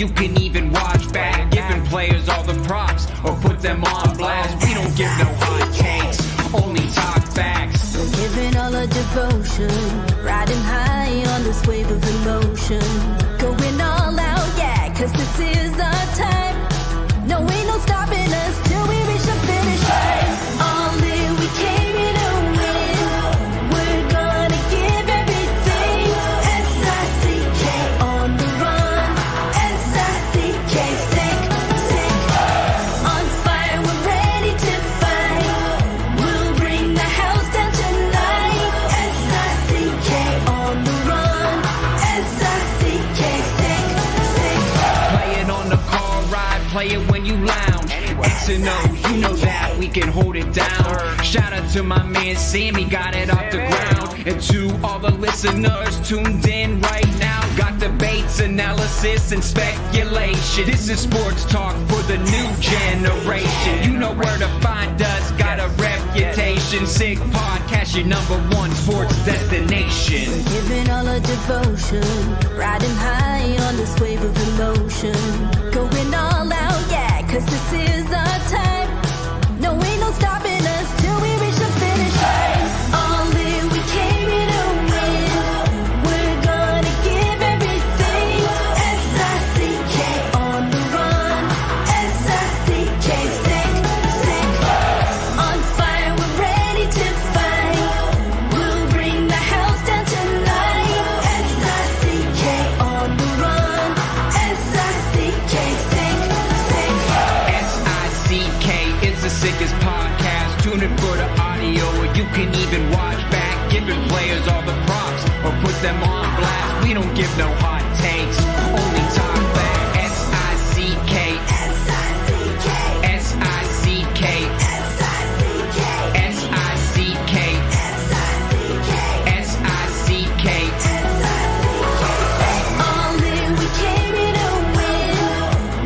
you can even watch back. Giving players all the props or put them on blast. We don't give no hot takes, only talk facts. We're giving all our devotion, riding high on this wave of emotion. Going all out, yeah, 'cause this is our time. No, ain't no stopping us till we reach the finish line. All in, we came here to win. We're gonna give everything. S-I-C-K on the run. S-I-C-K, sick. On fire, we're ready to fight. We'll bring the house down tonight. S-I-C-K on the run. S-I-C-K, sick. Play it on the car ride, play it when you lounge. X and O, you know that we can hold it down. Shout out to my man Sammy, got it off the ground. And to all the listeners tuned in right now, got debates, analysis, and speculation. This is sports talk for the new generation. You know where to find us, got a reputation. Sick podcast, your #1 sports destination. Giving all our devotion, riding high on this wave of emotion. Going all out, yeah, 'cause this is our time. No, ain't no stopping us till we reach the finish line. All in, we came here to win. We're gonna give everything. S-I-C-K on the run. S-I-C-K, sick. On fire, we're ready to fight. We'll bring the house down tonight. S-I-C-K on the run. S-I-C-K, sick. S-I-C-K is the sickest podcast. Tune in for the audio, or you can even watch back. Giving players all the props or put them on blast. We don't give no hot takes, only talk back. S-I-C-K, S-I-C-K, S-I-C-K, S-I-C-K, S-I-C-K, S-I-C-K, S-I-C-K. All in, we came here to win.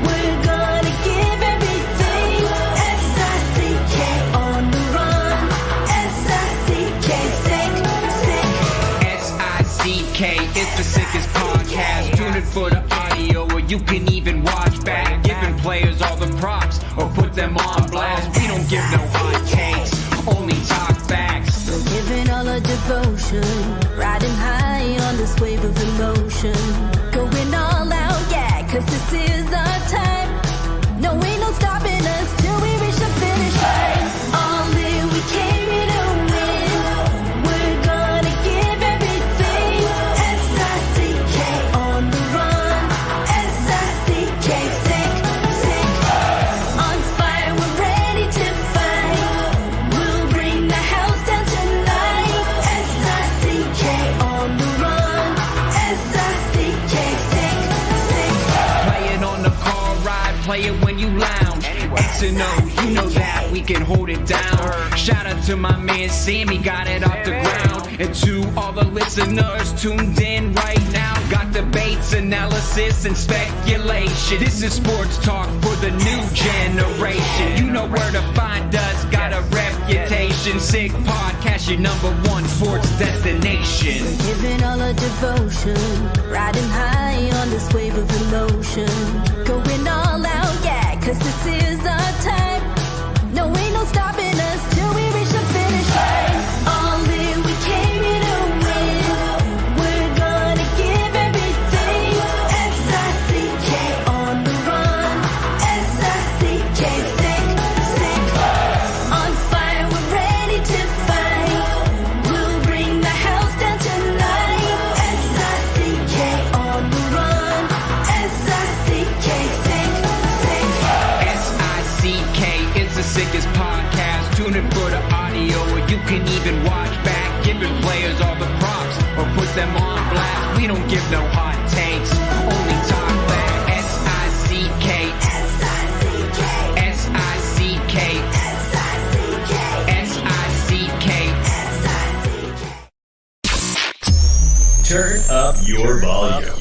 We're gonna give everything. S-I-C-K on the run. S-I-C-K, sick. S-I-C-K is the sickest podcast. Tune in for the audio, or you can even watch back. Giving players all the props or put them on blast. We don't give no hot takes, only talk facts. We're giving all our devotion, riding high on this wave of emotion. Going all out, yeah, 'cause this is our time. No, ain't no stopping us till we reach the finish line. All in, we came here to win. We're gonna give everything. S-I-C-K on the run. S-I-C-K, sick. On fire, we're ready to fight. We'll bring the house down tonight. S-I-C-K on the run. S-I-C-K, sick. Play it on the car ride, play it when you lounge. X and O, you know that we can hold it down. Shout out to my man Sammy, got it off the ground. And to all the listeners tuned in right now, got debates, analysis, and speculation. This is sports talk for the new generation. You know where to find us, got a reputation. Sick podcast, your #1 sports destination. Giving all our devotion, riding high on this wave of emotion. Going all out, yeah, 'cause this is our time. No, ain't no stopping us till we reach the finish line. All in, we came here to win. We're gonna give everything. S-I-C-K on the run. S-I-C-K, sick. On fire, we're ready to fight. We'll bring the house down tonight. S-I-C-K on the run. S-I-C-K, sick. S-I-C-K is the sickest podcast. Tune in for the audio, or you can even watch back. Giving players all the props or put them on blast. We don't give no hot takes, only talk back. S-I-C-K, S-I-C-K, S-I-C-K, S-I-C-K, S-I-C-K. S-I-C-K. Turn up your volume.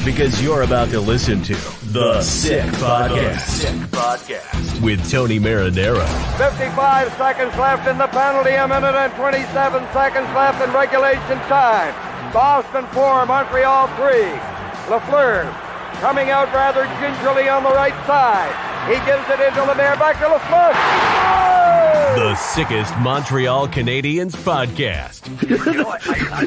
Because you're about to listen to The Sick Podcast. With Tony Marinaro. 55 seconds left in the penalty, a minute and 27 seconds left in regulation time. Boston 4, Montreal 3. Lafleur coming out rather gingerly on the right side. He gives it into Lemaire, back to LaFleur. The sickest Montreal Canadiens podcast.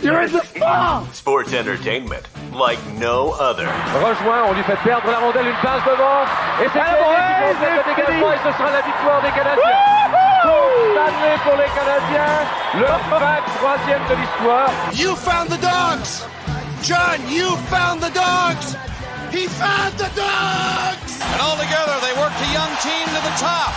You're in the ball! Sports entertainment like no other. Rejoint, on lui fait perdre la rondelle, une passe devant. Et c'est le dégagement et ce sera la victoire des Canadiens. Stanley pour les Canadiens, leur 23e de l'histoire. You found the dogs! John, you found the dogs! He found the dogs! And all together, they worked a young team to the top.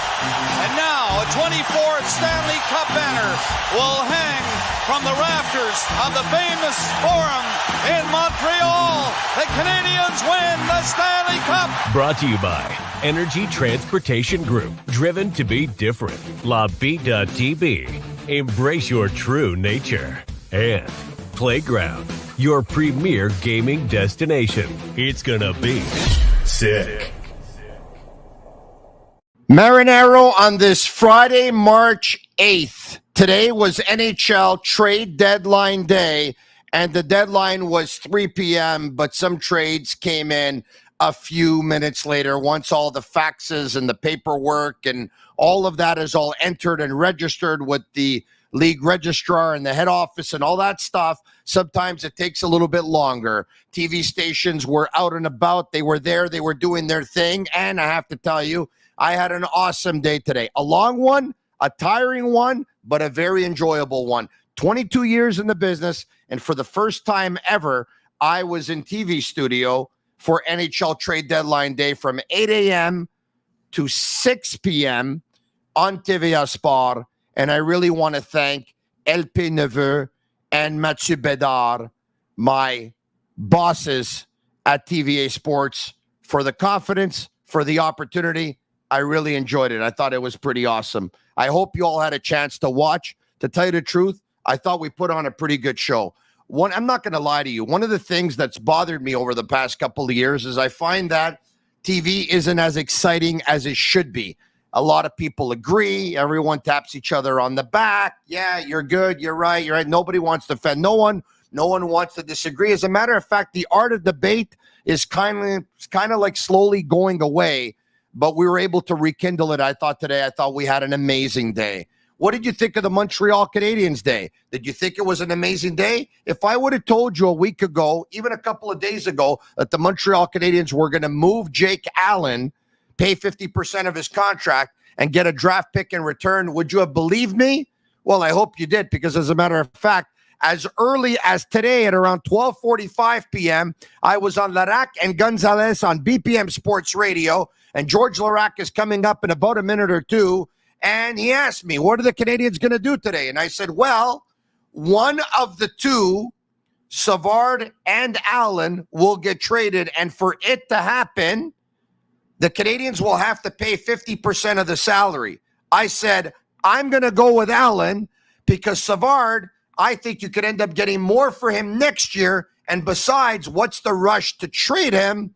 And now, a 24th Stanley Cup banner will hang from the rafters of the famous Forum in Montreal. The Canadiens win the Stanley Cup. Brought to you by Energy Transportation Group. Driven to be different. La Vida TV. Embrace your true nature. And Playground, your premier gaming destination. It's gonna be sick. Marinaro on this Friday, March 8th. Today was NHL Trade Deadline Day, and the deadline was 3 p.m., but some trades came in a few minutes later once all the faxes and the paperwork and all of that is all entered and registered with the league registrar and the head office and all that stuff. Sometimes it takes a little bit longer. TV stations were out and about. They were there. They were doing their thing. And I have to tell you, I had an awesome day today. A long one, a tiring one, but a very enjoyable one. 22 years in the business. And for the first time ever, I was in TV studio for NHL Trade Deadline Day from 8 a.m. to 6 p.m. on TVA Sport. And I really want to thank LP Neveu and Mathieu Bédard, my bosses at TVA Sports, for the confidence, for the opportunity. I really enjoyed it. I thought it was pretty awesome. I hope you all had a chance to watch. To tell you the truth, I thought we put on a pretty good show. I'm not going to lie to you. One of the things that's bothered me over the past couple of years is I find that TV isn't as exciting as it should be. A lot of people agree. Everyone taps each other on the back. Yeah, you're good. You're right. You're right. Nobody wants to offend no one. No one wants to disagree. As a matter of fact, the art of debate is kind of like slowly going away, but we were able to rekindle it. I thought we had an amazing day. What did you think of the Montreal Canadiens day? Did you think it was an amazing day? If I would have told you a week ago, even a couple of days ago, that the Montreal Canadiens were going to move Jake Allen, pay 50% of his contract, and get a draft pick in return, would you have believed me? Well, I hope you did, because as a matter of fact, as early as today at around 12:45 p.m., I was on Laraque and Gonzalez on BPM Sports Radio, and George Laraque is coming up in about a minute or two, and he asked me, what are the Canadiens going to do today? And I said, well, one of the two, Savard and Allen, will get traded, and for it to happen, the Canadiens will have to pay 50% of the salary. I said, I'm going to go with Allen because Savard, I think you could end up getting more for him next year. And besides, what's the rush to trade him?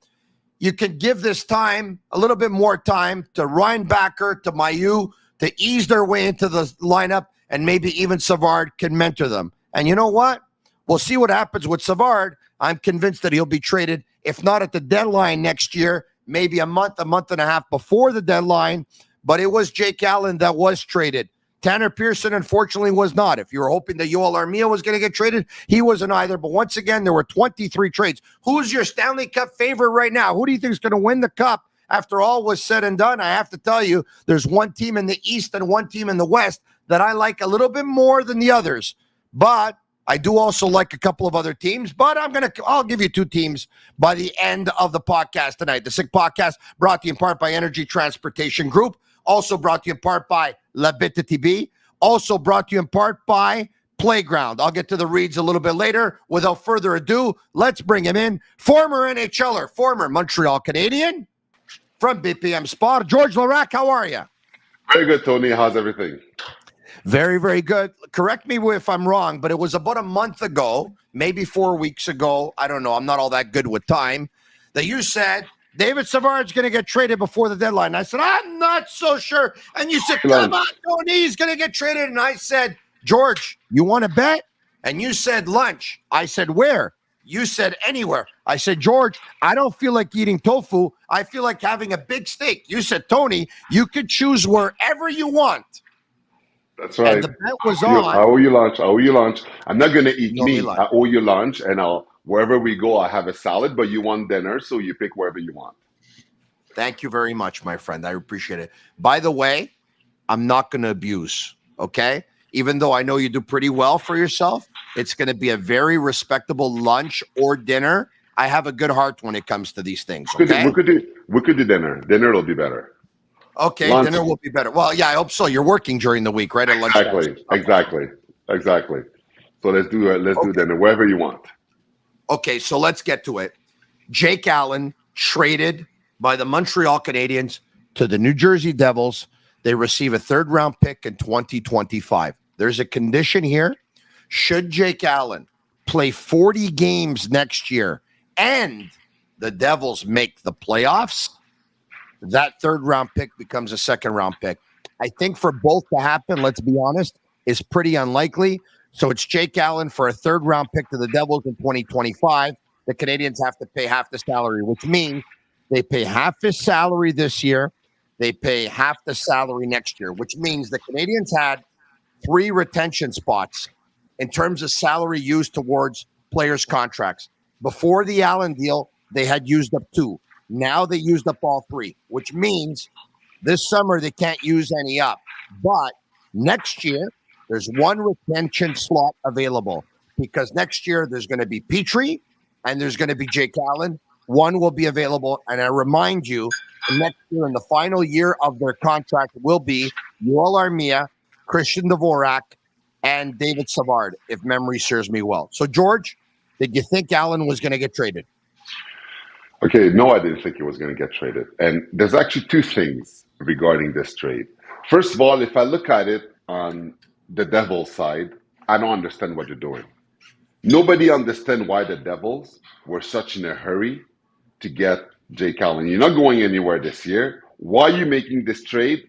You can give this time, a little bit more time, to Reinbacher, to Mailloux, to ease their way into the lineup, and maybe even Savard can mentor them. And you know what? We'll see what happens with Savard. I'm convinced that he'll be traded, if not at the deadline next year, maybe a month and a half before the deadline. But it was Jake Allen that was traded. Tanner Pearson, unfortunately, was not. If you were hoping that Yoel Armia was going to get traded, he wasn't either. But once again, there were 23 trades. Who's your Stanley Cup favorite right now? Who do you think is going to win the Cup after all was said and done? I have to tell you, there's one team in the East and one team in the West that I like a little bit more than the others. But I do also like a couple of other teams, but I'll give you two teams by the end of the podcast tonight. The Sick Podcast brought to you in part by Energy Transportation Group, also brought to you in part by La Bita TV, also brought to you in part by Playground. I'll get to the reads a little bit later. Without further ado, let's bring him in. Former NHLer, former Montreal Canadien from BPM Sport, George Laraque. How are you? Very good, Tony. How's everything? Very, very good. Correct me if I'm wrong, but it was about a month ago, maybe 4 weeks ago, I don't know, I'm not all that good with time, that you said David Savard's going to get traded before the deadline. I said, I'm not so sure. And you said, come on, Tony, he's going to get traded. And I said, George, you want to bet? And you said lunch. I said, where? You said anywhere. I said, George, I don't feel like eating tofu. I feel like having a big steak. You said, Tony, you could choose wherever you want. That's right. And the bet was I on. owe you lunch. I owe you lunch. I'm not gonna eat You owe me meat. lunch. I owe you lunch, and wherever we go, I'll have a salad. But you want dinner, so you pick wherever you want. Thank you very much, my friend. I appreciate it. By the way, I'm not going to abuse, okay? Even though I know you do pretty well for yourself, it's going to be a very respectable lunch or dinner. I have a good heart when it comes to these things, okay? We could do dinner. Dinner will be better. Okay, Lunch. dinner will be better. Well, yeah, I hope so. You're working during the week, right? At lunchtime. Exactly. So let's do dinner wherever you want. Okay, so let's get to it. Jake Allen traded by the Montreal Canadiens to the New Jersey Devils. They receive a third-round pick in 2025. There's a condition here. Should Jake Allen play 40 games next year and the Devils make the playoffs, that third-round pick becomes a second-round pick. I think for both to happen, let's be honest, is pretty unlikely. So it's Jake Allen for a third-round pick to the Devils in 2025. The Canadiens have to pay half the salary, which means they pay half his salary this year. They pay half the salary next year, which means the Canadiens had 3 retention spots in terms of salary used towards players' contracts. Before the Allen deal, they had used up 2. Now they used up all 3, which means this summer they can't use any up. But next year, there's 1 retention slot available because next year there's going to be Petrie and there's going to be Jake Allen. 1 will be available. And I remind you, next year in the final year of their contract will be Yoel Armia, Christian Dvorak, and David Savard, if memory serves me well. So, George, did you think Allen was going to get traded? Okay, no, I didn't think he was going to get traded. And there's actually 2 things regarding this trade. First of all, if I look at it on the Devils side, I don't understand what you're doing. Nobody understands why the Devils were such in a hurry to get Jake Allen. You're not going anywhere this year. Why are you making this trade?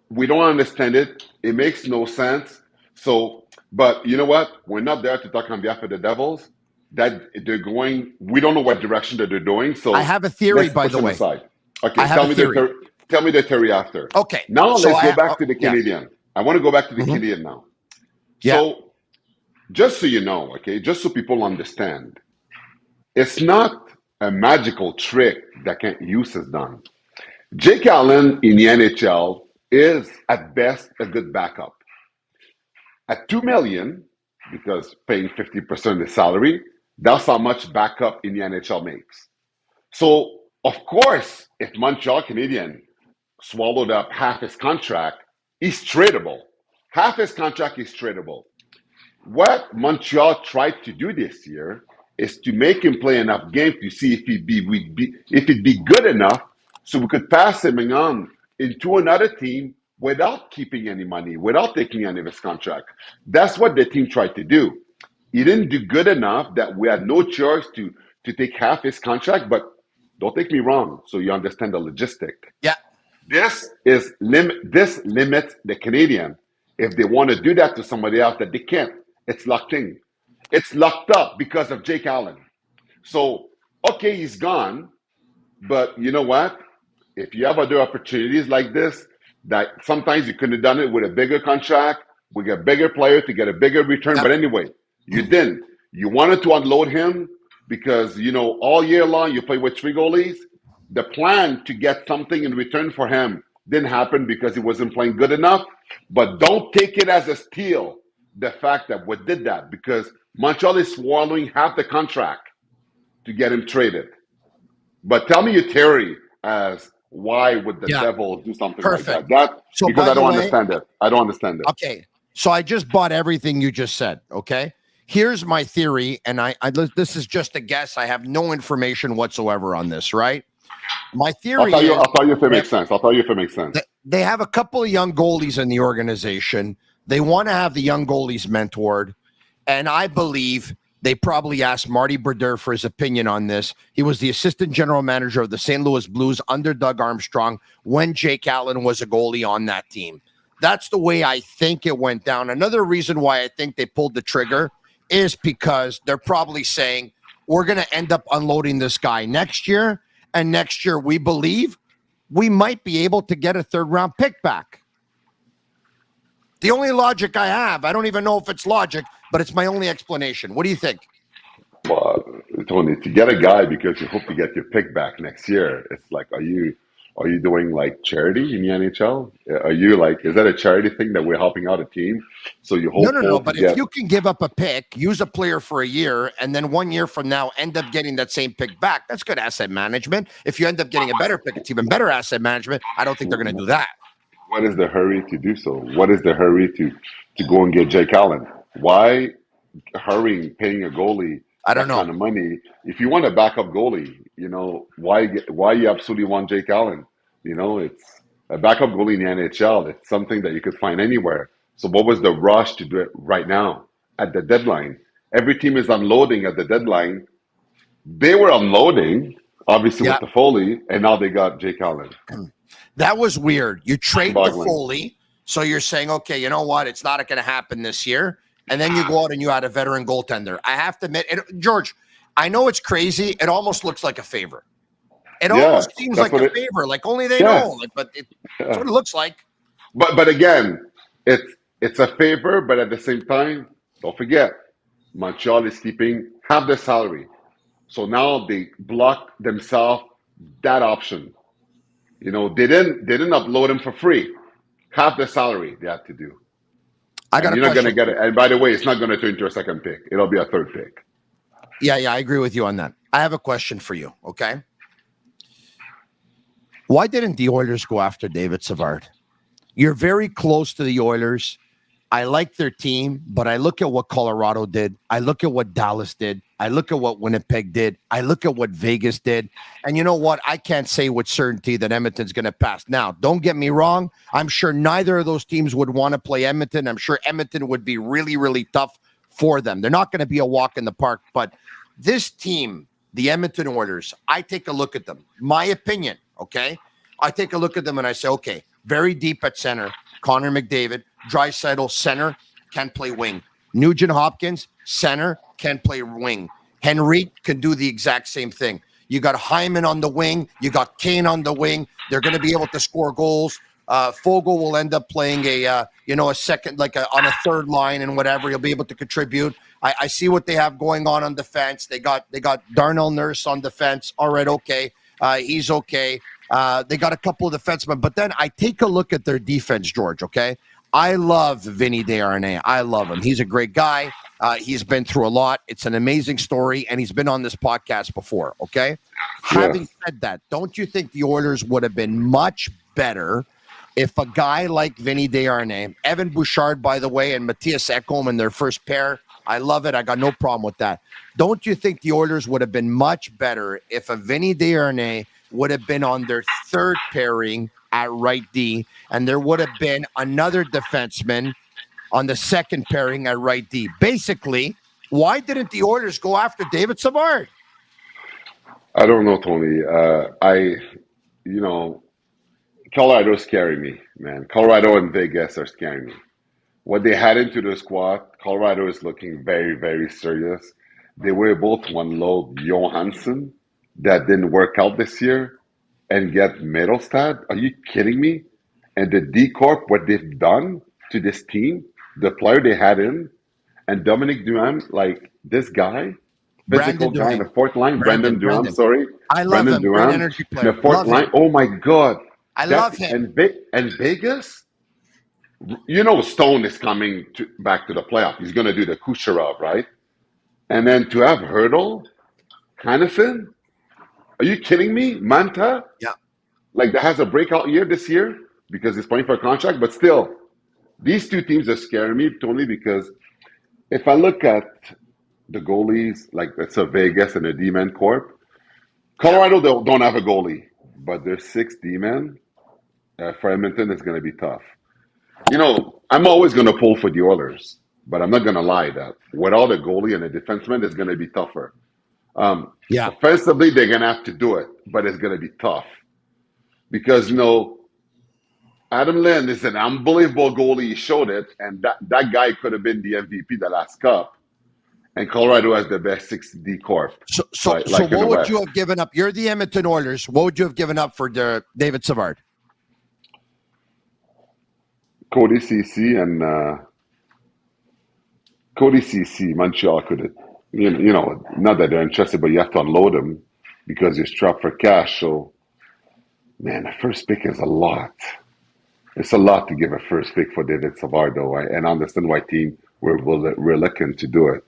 We don't understand it. It makes no sense. So, but you know what? We're not there to talk on behalf of the Devils. That they're going, we don't know what direction that they're doing. So I have a theory, by the way. Aside. Okay, tell me the theory after. Okay. Now let's go back to the Canadian. Yeah. I want to go back to the Canadian now. Yeah. So just so you know, okay, just so people understand, it's not a magical trick that Hughes has done. Jake Allen in the NHL is at best a good backup. At $2 million, because paying 50% of the salary, that's how much backup in the NHL makes. So, of course, if Montreal Canadiens swallowed up half his contract, he's tradable. Half his contract is tradable. What Montreal tried to do this year is to make him play enough games to see if he'd be good enough so we could pass him on into another team without keeping any money, without taking any of his contract. That's what the team tried to do. He didn't do good enough that we had no choice to take half his contract, but don't take me wrong, so you understand the logistic. Yeah. This limits the Canadian if they want to do that to somebody else that they can't. It's locked in. It's locked up because of Jake Allen. So, okay, he's gone, but you know what? If you have other opportunities like this, that sometimes you could have done it with a bigger contract, with a bigger player to get a bigger return. But anyway, you didn't. You wanted to unload him because, all year long you play with 3 goalies. The plan to get something in return for him didn't happen because he wasn't playing good enough. But don't take it as a steal, the fact that we did that, because Montreal is swallowing half the contract to get him traded. But tell me your theory as why would the Devils do something like that? Because I don't understand it. I don't understand it. Okay. So I just bought everything you just said. Okay. Here's my theory. And this is just a guess. I have no information whatsoever on this, right? My theory I'll tell you if it makes sense. They have a couple of young goalies in the organization. They want to have the young goalies mentored. And I believe they probably asked Marty Brodeur for his opinion on this. He was the assistant general manager of the St. Louis Blues under Doug Armstrong when Jake Allen was a goalie on that team. That's the way I think it went down. Another reason why I think they pulled the trigger is because they're probably saying, we're going to end up unloading this guy next year. And next year, we believe we might be able to get a third-round pick back. The only logic I have, I don't even know if it's logic, but it's my only explanation. What do you think? Well, Tony, to get a guy because you hope to get your pick back next year, it's like, are you doing like charity in the NHL? Are you like, is that a charity thing that we're helping out a team? So you hope No. But if you can give up a pick, use a player for a year, and then 1 year from now end up getting that same pick back, that's good asset management. If you end up getting a better pick, it's even better asset management. I don't think they're going to do that. What is the hurry to do so? What is the hurry to go and get Jake Allen? Why hurrying paying a goalie I don't that know. kind of money? If you want a backup goalie, why you absolutely want Jake Allen? It's a backup goalie in the NHL. It's something that you could find anywhere. So what was the rush to do it right now at the deadline? Every team is unloading at the deadline. They were unloading, obviously, with the Foley, and now they got Jake Allen. That was weird. You trade the Mind-boggling. Foley, so you're saying, okay, you know what? It's not going to happen this year. And then you go out and you add a veteran goaltender. I have to admit, George, I know it's crazy. It almost looks like a favor. It almost seems like a favor, like only they know. But that's what it looks like. But again, it's a favor, but at the same time, don't forget, Montreal is keeping half their salary. So now they block themselves that option. They didn't upload him for free. Half the salary they had to do. You're not going to get it. And by the way, it's not going to turn into a second pick. It'll be a third pick. Yeah, I agree with you on that. I have a question for you, okay? Why didn't the Oilers go after David Savard? You're very close to the Oilers. I like their team, but I look at what Colorado did. I look at what Dallas did. I look at what Winnipeg did. I look at what Vegas did. And you know what? I can't say with certainty that Edmonton's going to pass. Now, don't get me wrong. I'm sure neither of those teams would want to play Edmonton. I'm sure Edmonton would be really, really tough for them. They're not going to be a walk in the park. But this team, the Edmonton Oilers, I take a look at them. My opinion, okay? I take a look at them and I say, okay, very deep at center. Connor McDavid, Draisaitl, center, can play wing. Nugent Hopkins, center, can play wing. Henry can do the exact same thing. You got Hyman on the wing. You got Kane on the wing. They're going to be able to score goals. Fogle will end up playing a second, on a third line and whatever. He'll be able to contribute. I see what they have going on defense. They got Darnell Nurse on defense. All right, okay. He's okay. They got a couple of defensemen, but then I take a look at their defense, George, okay? I love Vinny Desharnais. I love him. He's a great guy. He's been through a lot. It's an amazing story, and he's been on this podcast before, okay? Yeah. Having said that, don't you think the Oilers would have been much better if a guy like Vinny Desharnais, Evan Bouchard, by the way, and Matthias Ekholm in their first pair, I love it. I got no problem with that. Don't you think the Oilers would have been much better if a Vinny Desharnais would have been on their third pairing at right D, and there would have been another defenseman on the second pairing at right D? Basically, why didn't the Oilers go after David Savard? I don't know, Tony. Colorado's scaring me, man. Colorado and Vegas are scaring me. What they had into the squad, Colorado is looking very, very serious. They were able to unload Johansson, that didn't work out this year, and get Mittelstadt. Are you kidding me? And the D Corp, what they've done to this team, the player they had in, and Dominic Duham, like this guy, physical guy in the fourth line, Brandon Duham, sorry. I love Brandon him, Duham, great energy player. in the fourth line. Oh my God. I love him. And Vegas, Stone is coming back to the playoff. He's going to do the Kucherov, right? And then to have Hurdle, Hannafin, are you kidding me? Manta? Yeah. That has a breakout year this year because he's playing for a contract, but still, these two teams are scaring me, Tony, because if I look at the goalies, like that's a Vegas and a D-man corp, Colorado don't have a goalie, but their 6 D-men for Edmonton is going to be tough. I'm always going to pull for the Oilers, but I'm not going to lie that without a goalie and a defenseman, it's going to be tougher. Offensively, they're going to have to do it, but it's going to be tough. Because, Adam Lynn is an unbelievable goalie. He showed it, and that guy could have been the MVP the last cup. and Colorado has the best 6D corp. So like in the what would West. you have given up? You're the Edmonton Oilers. What would you have given up for David Savard? Cody CC and Cody CC, Montreal could have, not that they're interested, but you have to unload them because you're strapped for cash. So, man, the first pick is a lot. It's a lot to give a first pick for David Savard, though, and I understand why team we're looking to do it.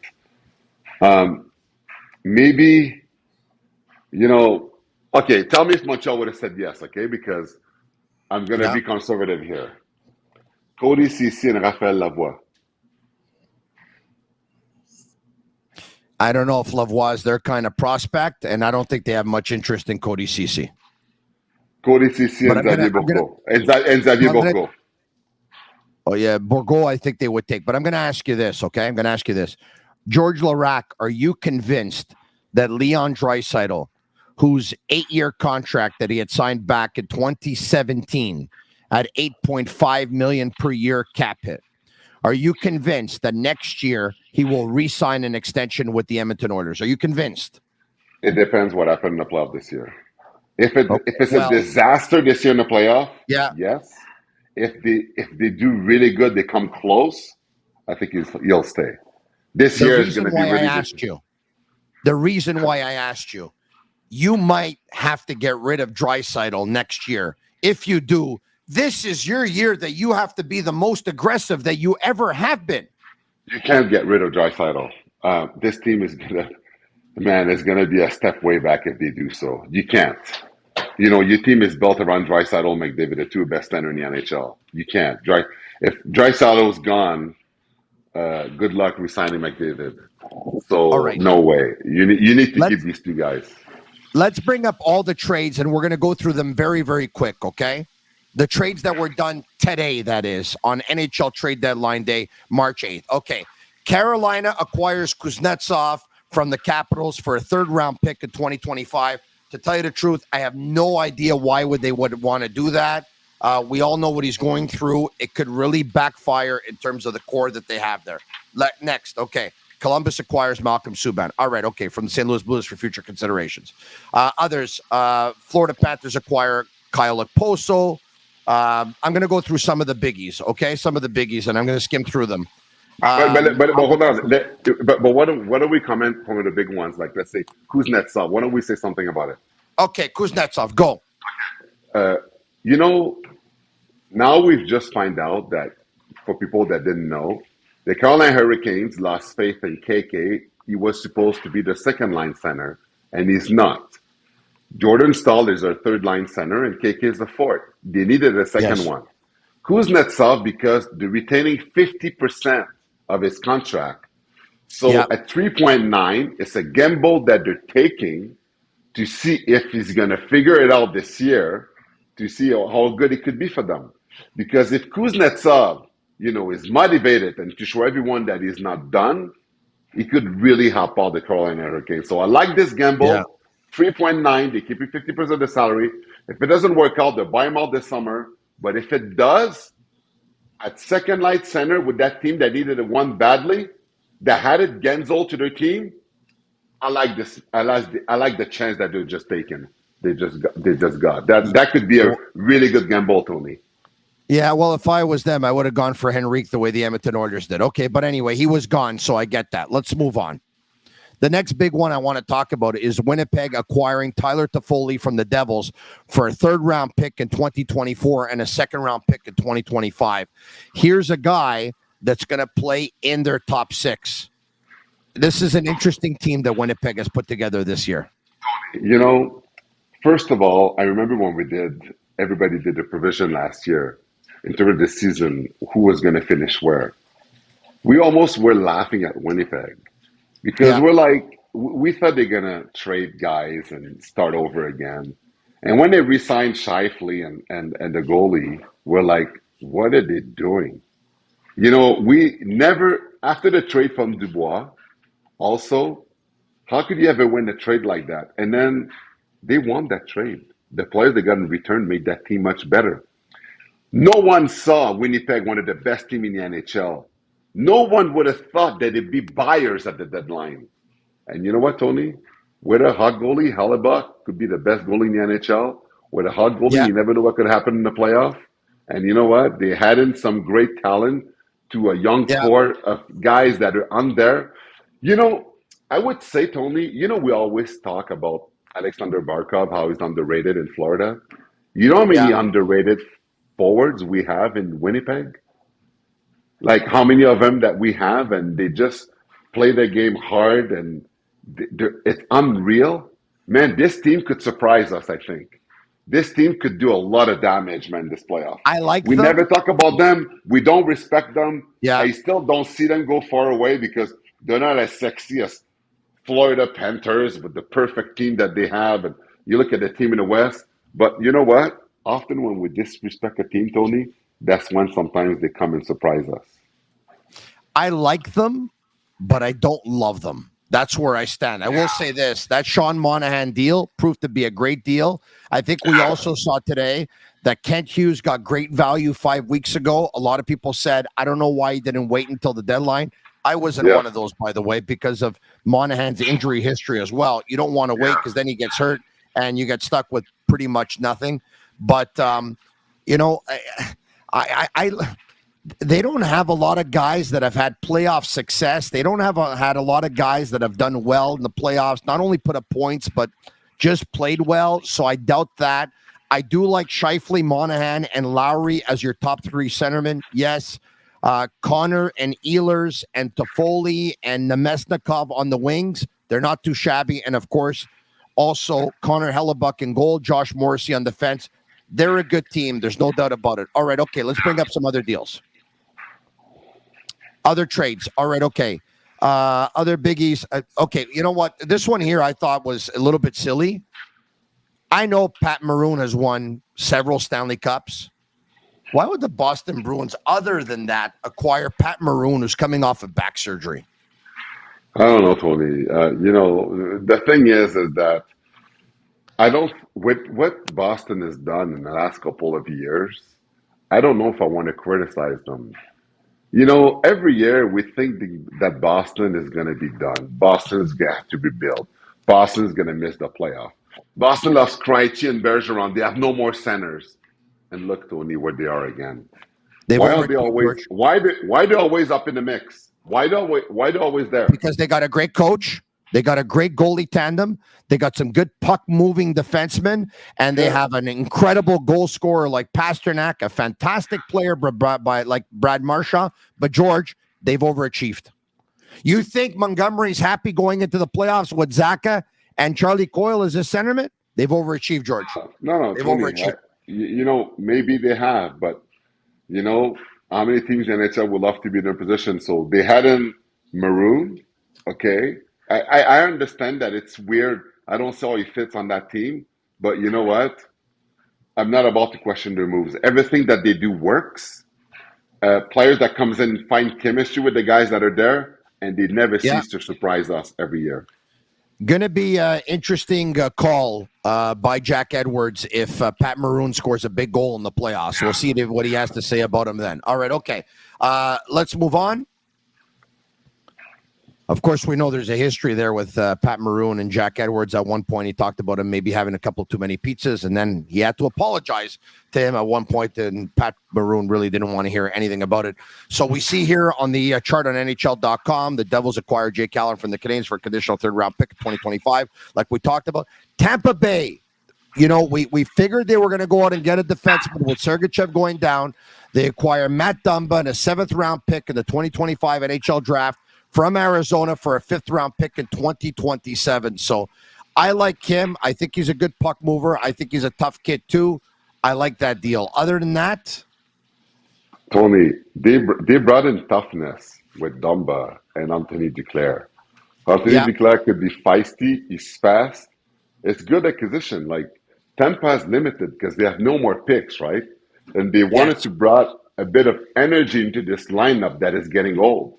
Maybe, okay, tell me if Montreal would have said yes, okay? Because I'm going to be conservative here. Cody CC and Raphaël Lavoie. I don't know if Lavoie is their kind of prospect, and I don't think they have much interest in Cody CC. Cody CC and Xavier Bourgault. And Xavier Bourgault. Oh, yeah, Bourgault I think they would take. But I'm going to ask you this, okay? I'm going to ask you this. George Laraque, are you convinced that Leon Draisaitl, whose 8-year contract that he had signed back in 2017 at $8.5 million per year cap hit, are you convinced that next year he will re-sign an extension with the Edmonton Oilers? Are you convinced? It depends what happened in the playoff this year. If it's a disaster this year in the playoff, yes. If they do really good, they come close, I think he'll stay. This year is going to be really good. The reason why I asked you, you might have to get rid of Draisaitl next year. If you do, this is your year that you have to be the most aggressive that you ever have been. You can't get rid of Draisaitl. This team is gonna be a step way back if they do so. You can't. Your team is built around Draisaitl and McDavid, the two best center in the NHL. You can't. If Draisaitl's gone, good luck re-signing McDavid. So no way. You need to keep these two guys. Let's bring up all the trades, and we're going to go through them very, very quick, okay? The trades that were done today, that is, on NHL Trade Deadline Day, March 8th. Okay, Carolina acquires Kuznetsov from the Capitals for a third-round pick in 2025. To tell you the truth, I have no idea why they would want to do that. We all know what he's going through. It could really backfire in terms of the core that they have there. Next, okay. Columbus acquires Malcolm Subban. All right, okay, from the St. Louis Blues for future considerations. Others, Florida Panthers acquire Kyle Okposo. I'm going to go through some of the biggies, okay? Some of the biggies, and I'm going to skim through them. But hold on. But why don't we comment on the big ones? Like, let's say Kuznetsov. Why don't we say something about it? Okay, Kuznetsov, go. Now we've just found out that, for people that didn't know, the Carolina Hurricanes lost faith in KK. He was supposed to be the second-line center, and he's not. Jordan Stahl is our third-line center, and KK is the fourth. They needed a second one. Kuznetsov, because they're retaining 50% of his contract. So at 3.9, it's a gamble that they're taking to see if he's going to figure it out this year, to see how good it could be for them. Because if Kuznetsov, is motivated and to show everyone that he's not done, he could really help out the Carolina Hurricanes. So I like this gamble. Yeah. 3.9, they keep you 50% of the salary. If it doesn't work out, they'll buy him out this summer. But if it does, at second line center with that team that needed one badly, that had it Genzel to their team, I like this. I like the chance that they're just taking. They just got that could be a really good gamble, Tony. Yeah, well, if I was them, I would have gone for Henrique the way the Edmonton Oilers did. Okay, but anyway, he was gone, so I get that. Let's move on. The next big one I want to talk about is Winnipeg acquiring Tyler Toffoli from the Devils for a third-round pick in 2024 and a second-round pick in 2025. Here's a guy that's going to play in their top six. This is an interesting team that Winnipeg has put together this year. First of all, I remember when everybody did the provision last year in terms of the season, who was going to finish where. We almost were laughing at Winnipeg. Because we're like, we thought they're going to trade guys and start over again. And when they re-signed Scheifele and the goalie, we're like, what are they doing? We never, after the trade from Dubois, also, how could you ever win a trade like that? And then they won that trade. The players they got in return made that team much better. No one saw Winnipeg, one of the best teams in the NHL, No one would have thought that it'd be buyers at the deadline. And you know what, Tony? With a hot goalie, Hellebuck could be the best goalie in the NHL. With a hot goalie, Yeah. you never know what could happen in the playoff. And you know what? They had in some great talent to a young Yeah. core of guys that are on there. You know, I would say, Tony, we always talk about Alexander Barkov, how he's underrated in Florida. You know how many Yeah. underrated forwards we have in Winnipeg? Like how many of them that we have, and they just play their game hard, and it's unreal. Man, this team could surprise us, I think. This team could do a lot of damage, man, this playoff. I like We them. never talk about them. We don't respect them. Yeah. I still don't see them go far away because they're not as sexy as Florida Panthers with the perfect team that they have. And you look at the team in the West. But you know what? Often when we disrespect a team, Tony, that's when sometimes they come and surprise us. I like them, but I don't love them. That's where I stand. I will say this, that Sean Monahan deal proved to be a great deal. I think we also saw today that Kent Hughes got great value 5 weeks ago. A lot of people said, I don't know why he didn't wait until the deadline. I wasn't one of those, by the way, because of Monahan's injury history as well. You don't want to wait because then he gets hurt and you get stuck with pretty much nothing. But, you know, they don't have a lot of guys that have had playoff success. They don't have had a lot of guys that have done well in the playoffs, not only put up points, but just played well. So I doubt that. I do like Scheifele, Monahan, and Lowry as your top three centermen. Yes. Connor and Ehlers and Toffoli and Nemesnikov on the wings. They're not too shabby. And, of course, also Connor Hellebuck in goal, Josh Morrissey on defense. They're a good team. There's no doubt about it. All right, okay, let's bring up some other deals. Other trades. All right, okay. Other biggies. Okay, you know what? This one here I thought was a little bit silly. I know Pat Maroon has won several Stanley Cups. Why would the Boston Bruins, other than that, acquire Pat Maroon, who's coming off of back surgery? I don't know, Tony. The thing is that I don't, with what Boston has done in the last couple of years, I don't know if I want to criticize them. Every year we think that Boston is going to be done. Boston's going to have to rebuild. Boston's going to miss the playoff. Boston lost Krejci and Bergeron. They have no more centers. And look, Tony, where they are again. Why are they always? Why they always up in the mix? Why they always there? Because they got a great coach. They got a great goalie tandem. They got some good puck-moving defensemen, and they have an incredible goal scorer like Pasternak, a fantastic player like Brad Marchand. But, George, they've overachieved. You think Montgomery's happy going into the playoffs with Zaka and Charlie Coyle as a centerman? They've overachieved, George. No, they've Tony, overachieved. Maybe they have, but, how many teams in NHL would love to be in their position? So they had in Maroon, okay? I understand that it's weird. I don't see how he fits on that team, but you know what? I'm not about to question their moves. Everything that they do works. Players that comes in find chemistry with the guys that are there, and they never cease to surprise us every year. Going to be an interesting call by Jack Edwards if Pat Maroon scores a big goal in the playoffs. We'll see what he has to say about him then. All right, okay. Let's move on. Of course, we know there's a history there with Pat Maroon and Jack Edwards. At one point, he talked about him maybe having a couple too many pizzas, and then he had to apologize to him at one point, and Pat Maroon really didn't want to hear anything about it. So we see here on the chart on NHL.com, the Devils acquired Jake Allen from the Canadiens for a conditional third-round pick in 2025, like we talked about. Tampa Bay, we figured they were going to go out and get a defenseman with Sergachev going down. They acquire Matt Dumba and a seventh-round pick in the 2025 NHL draft from Arizona for a fifth-round pick in 2027. So I like him. I think he's a good puck mover. I think he's a tough kid, too. I like that deal. Other than that, Tony, they brought in toughness with Dumba and Anthony Duclair. Anthony Duclair could be feisty. He's fast. It's good acquisition. Like, Tampa's limited because they have no more picks, right? And they wanted to bring a bit of energy into this lineup that is getting old.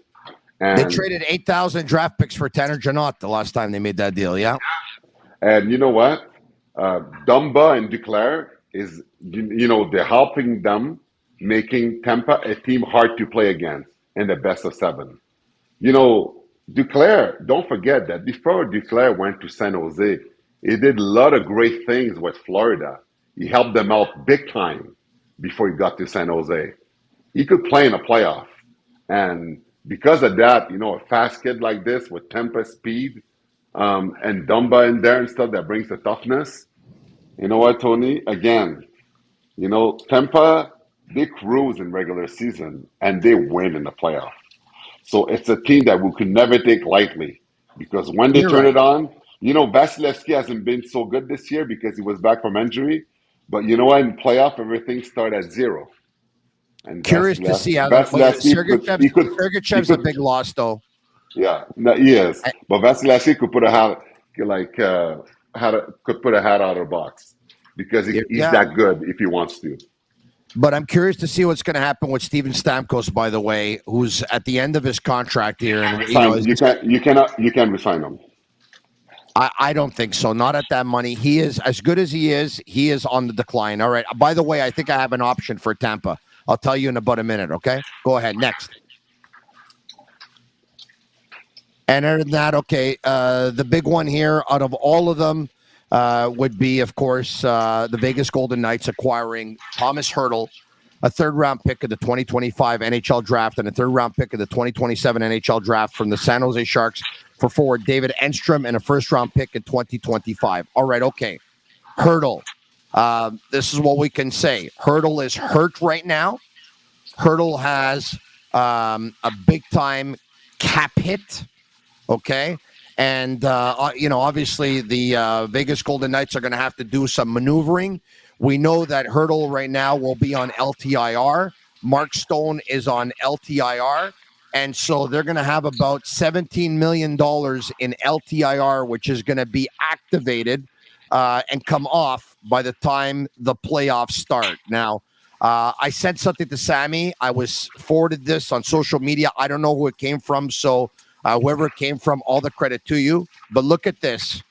And they traded 8,000 draft picks for Tanner Janot the last time they made that deal, And you know what? Dumba and Duclair they're helping them, making Tampa a team hard to play against. in the best of 7. You know, Duclair, don't forget that before Duclair went to San Jose, he did a lot of great things with Florida. He helped them out big time before he got to San Jose. He could play in a playoff. And because of that, you know, a fast kid like this with tempo, speed, and Dumba in there and stuff that brings the toughness. You know what, Tony? Again, you know, Tampa, they cruise in regular season and they win in the playoff. So it's a team that we could never take lightly because when they You're turn right. it on, you know, Vasilevsky hasn't been so good this year because he was back from injury. But you know what? In playoff, everything started at 0. And Curious to see how Vasilevsky he Sergachev's a could, big loss, though. yeah, no, he is. But Vasilevsky could put a hat, could put a hat out of the box because he's Yeah. that good if he wants to. But I'm curious to see what's going to happen with Steven Stamkos, by the way, who's at the end of his contract here. And You can't resign him. I don't think so. Not at that money. He is as good as he is on the decline. All right. By the way, I think I have an option for Tampa. I'll tell you in about a minute. Okay. Go ahead. Next. And other than that, okay, the big one here out of all of them would be, of course, the Vegas Golden Knights acquiring Thomas Hertl, a third-round pick of the 2025 NHL draft, and a third-round pick of the 2027 NHL draft from the San Jose Sharks for forward David Enstrom and a first-round pick in 2025. All right, okay. Hertl. This is what we can say. Hertl is hurt right now. Hertl has a big-time cap hit. Okay. And, obviously the Vegas Golden Knights are going to have to do some maneuvering. We know that Hertl right now will be on LTIR. Mark Stone is on LTIR. And so they're going to have about $17 million in LTIR, which is going to be activated and come off by the time the playoffs start. Now, I sent something to Sammy. I was forwarded this on social media. I don't know who it came from. So, whoever it came from, all the credit to you. But look at this.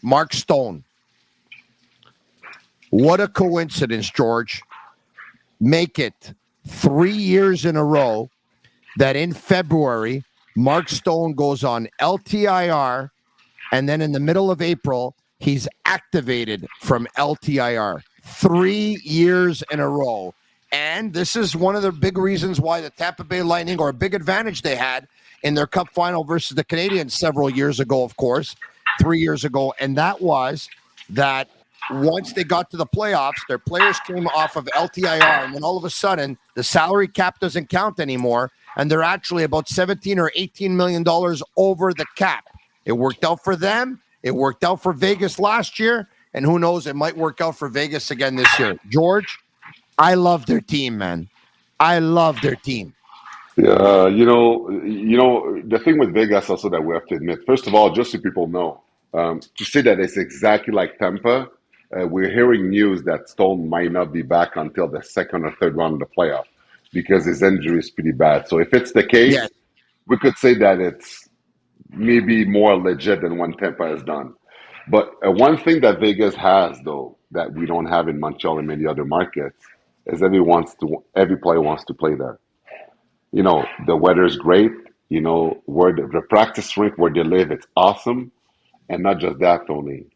Mark Stone. What a coincidence, George. Make it 3 years in a row that in February, Mark Stone goes on LTIR, and then in the middle of April, he's activated from LTIR. 3 years in a row. And this is one of the big reasons why the Tampa Bay Lightning, or a big advantage they had in their cup final versus the Canadiens several years ago, of course, 3 years ago. And that was that once they got to the playoffs, their players came off of LTIR, and then all of a sudden, the salary cap doesn't count anymore, and they're actually about $17 or $18 million over the cap. It worked out for them. It worked out for Vegas last year, and who knows, it might work out for Vegas again this year. George, I love their team, man. I love their team. Yeah, the thing with Vegas also that we have to admit, first of all, just so people know, to say that it's exactly like Tampa, we're hearing news that Stone might not be back until the second or third round of the playoff because his injury is pretty bad. So if it's the case, Yes. we could say that it's maybe more legit than what Tampa has done. But one thing that Vegas has, though, that we don't have in Montreal and many other markets, is every player wants to play there. You know, the weather's great. You know, where the practice rink where they live, it's awesome. And not just that, Tony.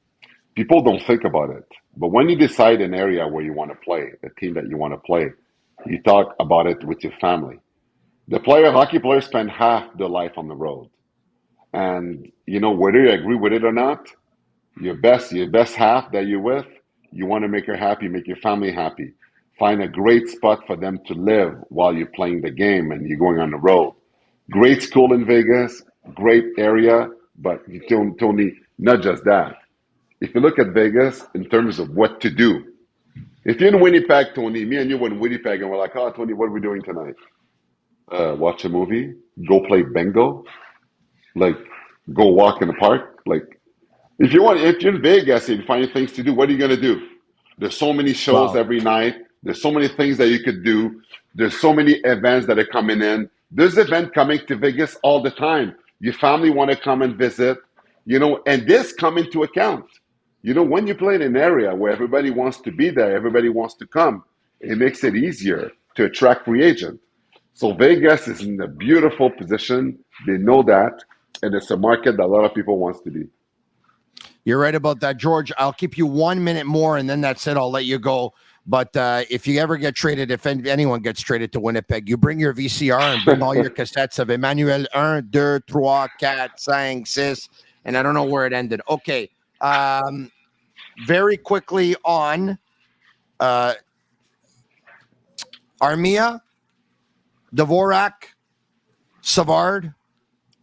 People don't think about it. But when you decide an area where you want to play, a team that you want to play, you talk about it with your family. Hockey players spend half their life on the road. And, you know, whether you agree with it or not, your best half that you're with, you want to make her happy, make your family happy. Find a great spot for them to live while you're playing the game and you're going on the road. Great school in Vegas, great area, but Tony, not just that. If you look at Vegas in terms of what to do, if you're in Winnipeg, Tony, me and you were in Winnipeg and we're like, oh, Tony, what are we doing tonight? Watch a movie, go play bingo, like go walk in the park. Like if you're in Vegas and you find things to do, what are you going to do? There's so many shows every night. There's so many things that you could do. There's so many events that are coming in. There's events coming to Vegas all the time. Your family want to come and visit, you know, and this come into account. You know, when you play in an area where everybody wants to be there, everybody wants to come, it makes it easier to attract free agents. So Vegas is in a beautiful position. They know that, and it's a market that a lot of people wants to be. You're right about that, George. I'll keep you 1 minute more, and then that's it. I'll let you go. But if you ever get traded, if anyone gets traded to Winnipeg, you bring your VCR and bring all your cassettes of Emmanuel 1, 2, 3, 4, 5, 6, and I don't know where it ended. Okay. Very quickly on Armia, Dvorak, Savard,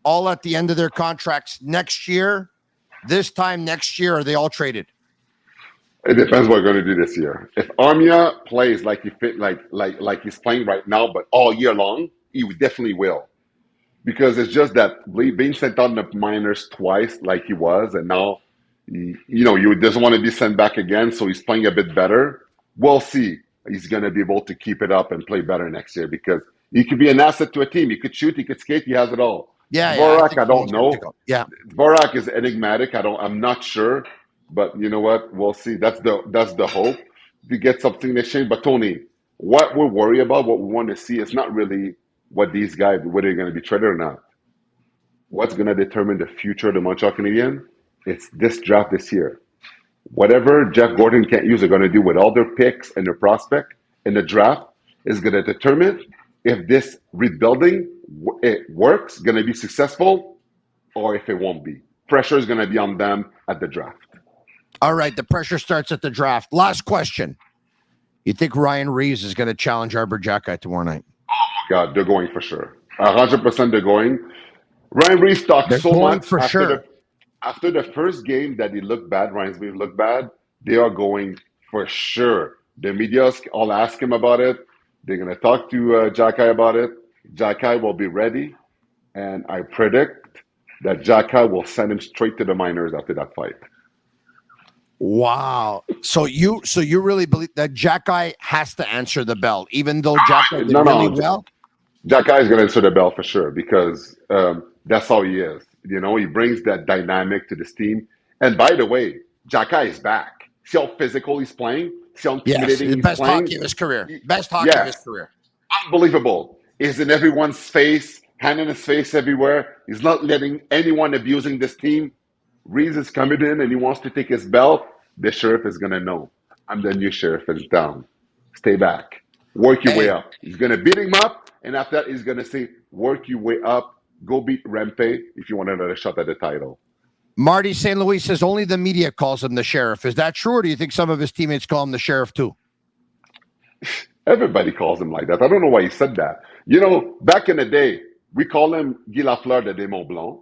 all at the end of their contracts next year. This time next year, are they all traded? It depends what we're going to do this year. If Armia plays like he's playing right now, but all year long, he definitely will. Because it's just that being sent out in the minors twice, like he was, and now you doesn't want to be sent back again, so he's playing a bit better. We'll see. He's going to be able to keep it up and play better next year because he could be an asset to a team. He could shoot, he could skate, he has it all. Yeah, Dvorak, I don't know. Yeah, Dvorak is enigmatic. I'm not sure, but you know what? We'll see. That's the hope to get something in exchange. But Tony, what we're worried about, what we want to see, is not really what these guys, whether they're going to be traded or not. What's going to determine the future of the Montreal Canadiens? It's this draft this year. Whatever Jeff Gordon can't use, they're going to do with all their picks and their prospect in the draft is going to determine if this rebuilding it works, going to be successful, or if it won't be. Pressure is going to be on them at the draft. All right, the pressure starts at the draft. Last question. You think Ryan Reeves is going to challenge Arbor Xhekaj tomorrow night? God, they're going for sure. 100% they're going. Ryan Reeves talked so much for sure. After the first game that he looked bad, Ryan Reeves looked bad, they are going for sure. The media all ask him about it. They're going to talk to Xhekaj about it. Xhekaj will be ready, and I predict that Xhekaj will send him straight to the minors after that fight. Wow. So you really believe that Xhekaj has to answer the bell, even though Xhekaj did really well? Xhekaj is going to answer the bell for sure because that's how he is. You know, he brings that dynamic to this team. And by the way, Xhekaj is back. See how physical he's playing? See how intimidating he's best playing? Hockey of his career. Best hockey of his career. Unbelievable. He's in everyone's face, hand in his face everywhere. He's not letting anyone abusing this team. Reeves is coming in and he wants to take his belt. The sheriff is going to know. I'm the new sheriff in town. Stay back. Work your way up. He's going to beat him up. And after that, he's going to say, work your way up. Go beat Rempe if you want another shot at the title. Marty St. Louis says only the media calls him the sheriff. Is that true, or do you think some of his teammates call him the sheriff too? Everybody calls him like that. I don't know why he said that. You know, back in the day, we call him Guy Lafleur de Desmond Blanc.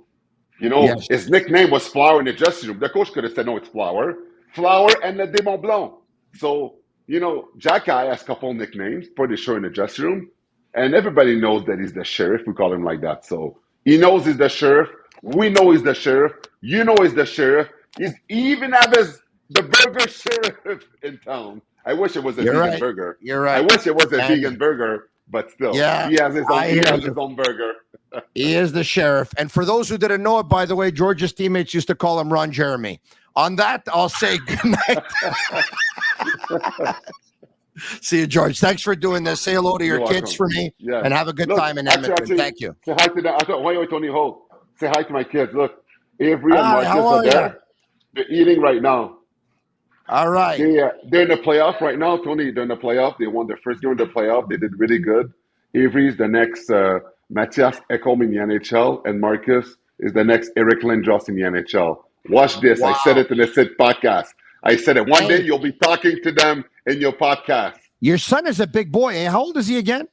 You know, his nickname was Flower in the dressing room. The coach could have said, no, it's Flower. Flower and the Desmond Blanc. So, you know, Xhekaj has a couple nicknames, pretty sure, in the dressing room. And everybody knows that he's the sheriff. We call him like that. So he knows he's the sheriff. We know he's the sheriff. You know he's the sheriff. He even has the burger sheriff in town. I wish it was a vegan burger. You're right. I wish it was a vegan burger, but still, he has his own burger. He is the sheriff. And for those who didn't know it, by the way, George's teammates used to call him Ron Jeremy. On that, I'll say good night. See you, George. Thanks for doing this. Say hello to your kids for me and have a good time in Edmonton. Thank you. Say hi to them. Why Tony Holt? Say hi to my kids. Look, Avery and Marcus are there. They're eating right now. All right. They're in the playoff right now, Tony. They're in the playoff. They won their first game in the playoff. They did really good. Avery's the next Matthias Ekholm in the NHL, and Marcus is the next Eric Lindros in the NHL. Watch this. Wow. I said it in the Sid podcast. I said it. One day you'll be talking to them in your podcast. Your son is a big boy. Eh? How old is he again?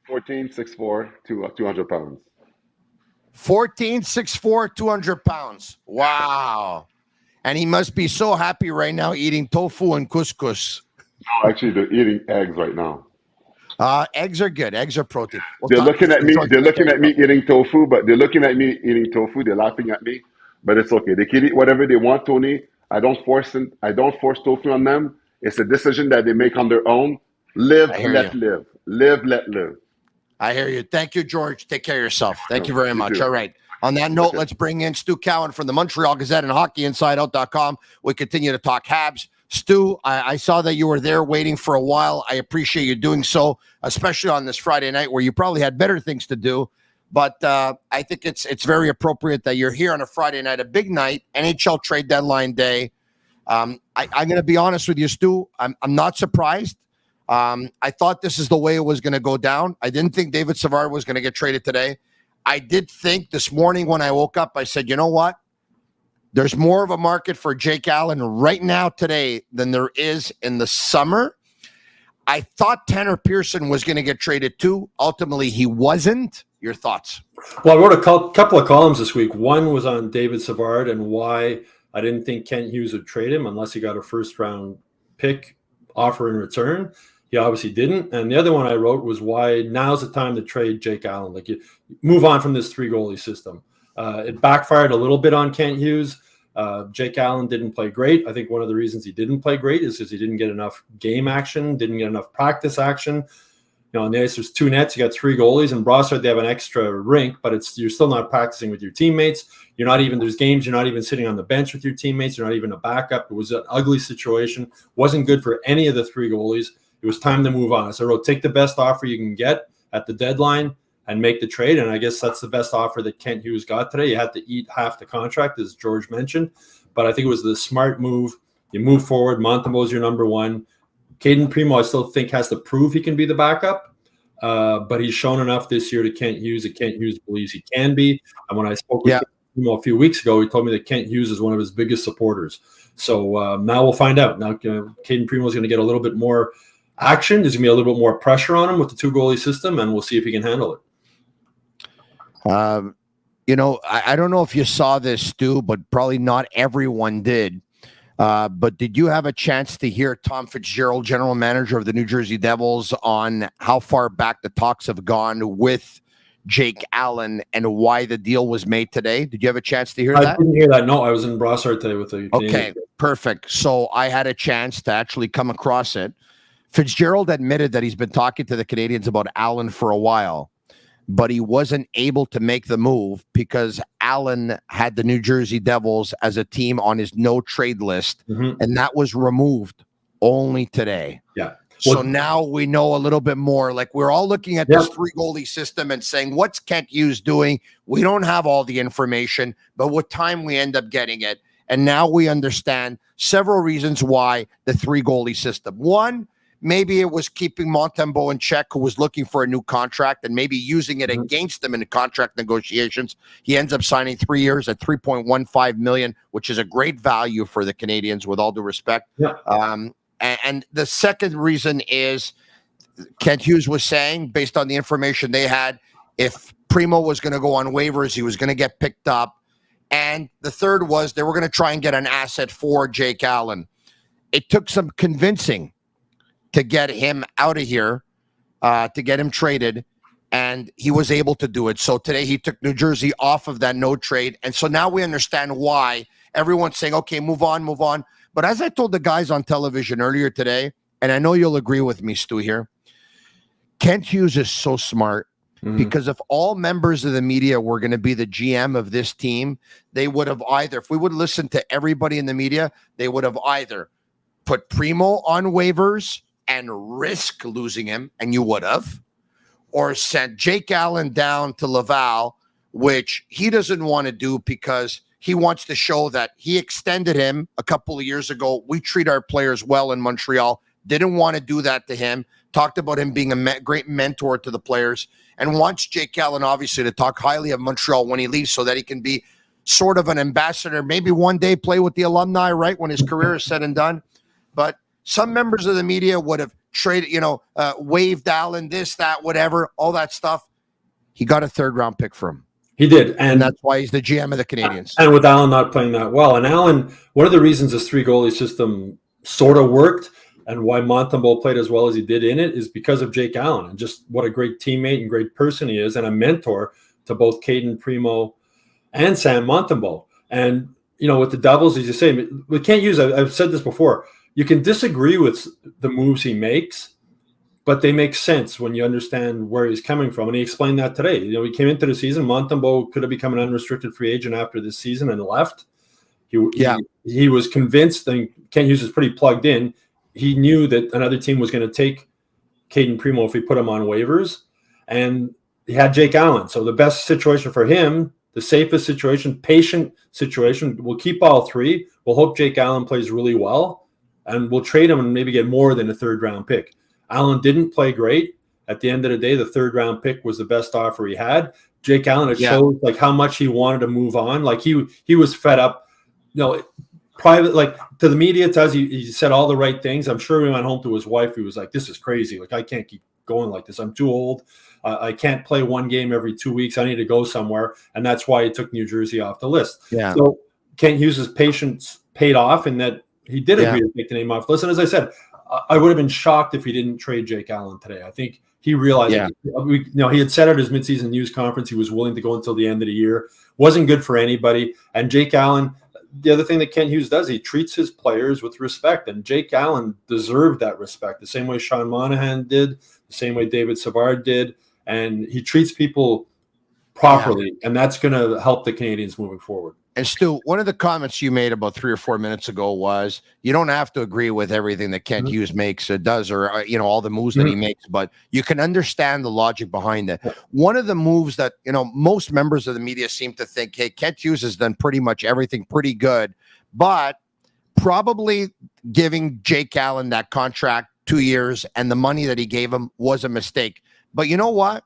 14, 6'4", 200 pounds. 14, 6'4", 200 pounds. Wow. And he must be so happy right now eating tofu and couscous. No, actually, they're eating eggs right now. Eggs are good. Eggs are protein. They're looking at me. They're looking at me eating tofu, but they're looking at me eating tofu. They're laughing at me, but it's okay. They can eat whatever they want, Tony. I don't force them. I don't force tofu on them. It's a decision that they make on their own. Live, let live. Live, let live. I hear you. Thank you, George. Take care of yourself. Thank you very much. All right. On that note, let's bring in Stu Cowan from the Montreal Gazette and HockeyInsideOut.com. We continue to talk Habs, Stu, I saw that you were there waiting for a while. I appreciate you doing so, especially on this Friday night where you probably had better things to do. But I think it's very appropriate that you're here on a Friday night, a big night, NHL Trade Deadline Day. I'm going to be honest with you, Stu. I'm not surprised. I thought this is the way it was going to go down. I didn't think David Savard was going to get traded today. I did think this morning when I woke up, I said, you know what? There's more of a market for Jake Allen right now today than there is in the summer. I thought Tanner Pearson was going to get traded too. Ultimately, he wasn't. Your thoughts? Well, I wrote a couple of columns this week. One was on David Savard and why I didn't think Kent Hughes would trade him unless he got a first-round pick offer in return. He obviously didn't. And the other one I wrote was why now's the time to trade Jake Allen. Like, you move on from this three-goalie system. It backfired a little bit on Kent Hughes. Jake Allen didn't play great. I think one of the reasons he didn't play great is because he didn't get enough game action, didn't get enough practice action. You know, on the ice, there's two nets. You got three goalies. And Brossard, they have an extra rink, but you're still not practicing with your teammates. There's games you're not even sitting on the bench with your teammates. You're not even a backup. It was an ugly situation. Wasn't good for any of the three goalies. It was time to move on. So I wrote, take the best offer you can get at the deadline and make the trade. And I guess that's the best offer that Kent Hughes got today. You had to eat half the contract, as George mentioned. But I think it was the smart move. You move forward. Montembeaux's your number one. Caden Primo, I still think, has to prove he can be the backup. But he's shown enough this year to Kent Hughes that Kent Hughes believes he can be. And when I spoke with Primo a few weeks ago, he told me that Kent Hughes is one of his biggest supporters. So now we'll find out. Now Caden Primo is going to get a little bit more action. There's going to be a little bit more pressure on him with the two-goalie system, and we'll see if he can handle it. I don't know if you saw this, Stu, but probably not everyone did. But did you have a chance to hear Tom Fitzgerald, general manager of the New Jersey Devils, on how far back the talks have gone with Jake Allen and why the deal was made today? Did you have a chance to hear that? I didn't hear that. No, I was in Brossard today with the Canadiens. Okay, perfect. So I had a chance to actually come across it. Fitzgerald admitted that he's been talking to the Canadiens about Allen for a while, but he wasn't able to make the move because Allen had the New Jersey Devils as a team on his no-trade list, and that was removed only today. Yeah. So now we know a little bit more. Like, we're all looking at this three-goalie system and saying, what's Kent Hughes doing? We don't have all the information, but with time we end up getting it. And now we understand several reasons why the three-goalie system. One, maybe it was keeping Montembeault in check, who was looking for a new contract, and maybe using it against him in the contract negotiations. He ends up signing 3 years at $3.15 million, which is a great value for the Canadiens, with all due respect. And the second reason is Kent Hughes was saying, based on the information they had, if Primo was going to go on waivers, he was going to get picked up. And the third was they were going to try and get an asset for Jake Allen. It took some convincing to get him out of here, to get him traded, and he was able to do it. So today he took New Jersey off of that no trade, and so now we understand why everyone's saying, okay, move on, move on. But as I told the guys on television earlier today, and I know you'll agree with me, Stu, here, Kent Hughes is so smart, because if all members of the media were going to be the GM of this team, they would have either, if we would listen to everybody in the media, they would have either put Primo on waivers and risk losing him, and you would have, or sent Jake Allen down to Laval, which he doesn't want to do because he wants to show that he extended him a couple of years ago. We treat our players well in Montreal. Didn't want to do that to him. Talked about him being a great mentor to the players, and wants Jake Allen, obviously, to talk highly of Montreal when he leaves so that he can be sort of an ambassador, maybe one day play with the alumni, right, when his career is said and done. But some members of the media would have traded, waived Allen, this, that, whatever, all that stuff. He got a third-round pick for him. He did. And that's why he's the GM of the Canadiens. And with Allen not playing that well. And Allen, one of the reasons this three-goalie system sort of worked and why Montembeault played as well as he did in it is because of Jake Allen and just what a great teammate and great person he is, and a mentor to both Caden Primo and Sam Montembeault. And, with the Devils, as you say, we can't use, I've said this before, you can disagree with the moves he makes, but they make sense when you understand where he's coming from. And he explained that today. He came into the season, Montembeault could have become an unrestricted free agent after this season and left. He was convinced, and Kent Hughes is pretty plugged in. He knew that another team was going to take Caden Primo if we put him on waivers, and he had Jake Allen. So the best situation for him, the safest situation, patient situation, we'll keep all three. We'll hope Jake Allen plays really well, and we'll trade him and maybe get more than a third-round pick. Allen didn't play great. At the end of the day, the third-round pick was the best offer he had. Jake Allen, it showed like how much he wanted to move on. Like he was fed up. Private, like to the media, he said all the right things. I'm sure he went home to his wife. He was like, "This is crazy. Like I can't keep going like this. I'm too old. I can't play one game every 2 weeks. I need to go somewhere." And that's why he took New Jersey off the list. Yeah. So Kent Hughes' patience paid off in that he did agree to take the name off the list. And as I said, I would have been shocked if he didn't trade Jake Allen today. I think he realized he had said at his midseason news conference he was willing to go until the end of the year. Wasn't good for anybody. And Jake Allen, the other thing that Kent Hughes does, he treats his players with respect. And Jake Allen deserved that respect the same way Sean Monahan did, the same way David Savard did. And he treats people properly, and that's going to help the Canadiens moving forward. And Stu, one of the comments you made about 3 or 4 minutes ago was you don't have to agree with everything that Kent Hughes makes or does, or all the moves that he makes, but you can understand the logic behind it. One of the moves that most members of the media seem to think, hey, Kent Hughes has done pretty much everything pretty good, but probably giving Jake Allen that contract 2 years and the money that he gave him was a mistake. But you know what?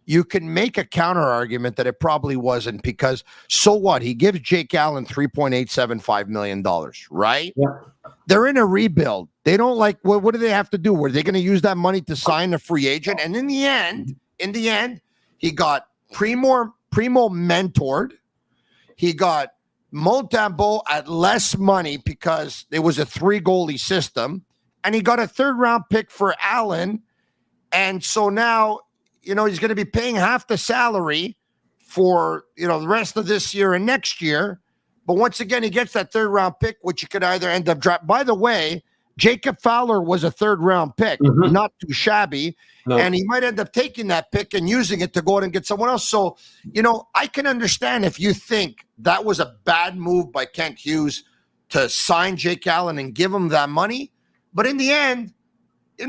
You can make a counter argument that it probably wasn't, because so what? He gives Jake Allen $3.875 million, right? Yeah. They're in a rebuild. They don't what do they have to do? Were they going to use that money to sign a free agent? And in the end, he got Primo mentored. He got Montembeault at less money because it was a 3-goalie system. And he got a third-round pick for Allen. And so now, he's going to be paying half the salary for, the rest of this year and next year. But once again, he gets that third-round pick, which you could either end up dropping. By the way, Jacob Fowler was a third-round pick, not too shabby. No. And he might end up taking that pick and using it to go out and get someone else. So, I can understand if you think that was a bad move by Kent Hughes to sign Jake Allen and give him that money. But in the end,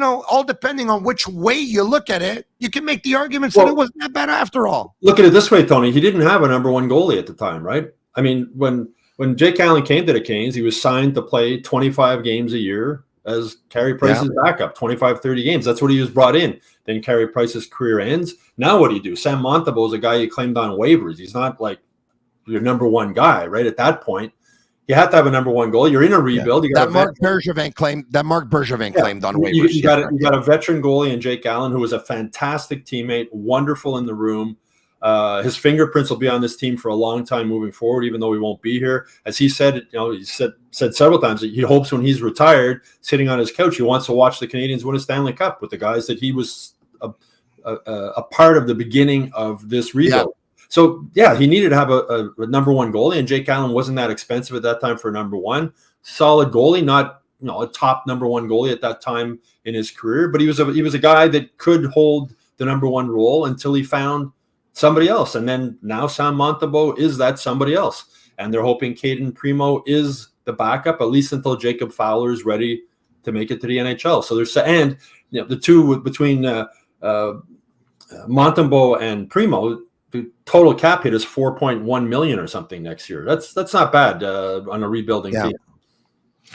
all depending on which way you look at it, you can make the arguments that it wasn't that bad after all. Look at it this way, Tony. He didn't have a number one goalie at the time, right? I mean, when Jake Allen came to the Canes, he was signed to play 25 games a year as Carey Price's backup, 25, 30 games. That's what he was brought in. Then Carey Price's career ends. Now what do you do? Sam Montembeault is a guy you claimed on waivers. He's not like your number one guy, right? At that point, you have to have a number one goal. You're in a rebuild. You got Marc Bergevin claimed on waivers. You got a veteran goalie in Jake Allen, who was a fantastic teammate, wonderful in the room. His fingerprints will be on this team for a long time moving forward, even though he won't be here. As he said, he said several times that he hopes when he's retired, sitting on his couch, he wants to watch the Canadiens win a Stanley Cup with the guys that he was a part of the beginning of this rebuild. Yeah. So, he needed to have a number one goalie, and Jake Allen wasn't that expensive at that time for a number one. Solid goalie, not a top number one goalie at that time in his career, but he was a guy that could hold the number one role until he found somebody else. And then now Sam Montembeault is that somebody else. And they're hoping Caden Primo is the backup, at least until Jacob Fowler is ready to make it to the NHL. So the two between Montembeault and Primo, the total cap hit is $4.1 million or something next year. That's not bad on a rebuilding team.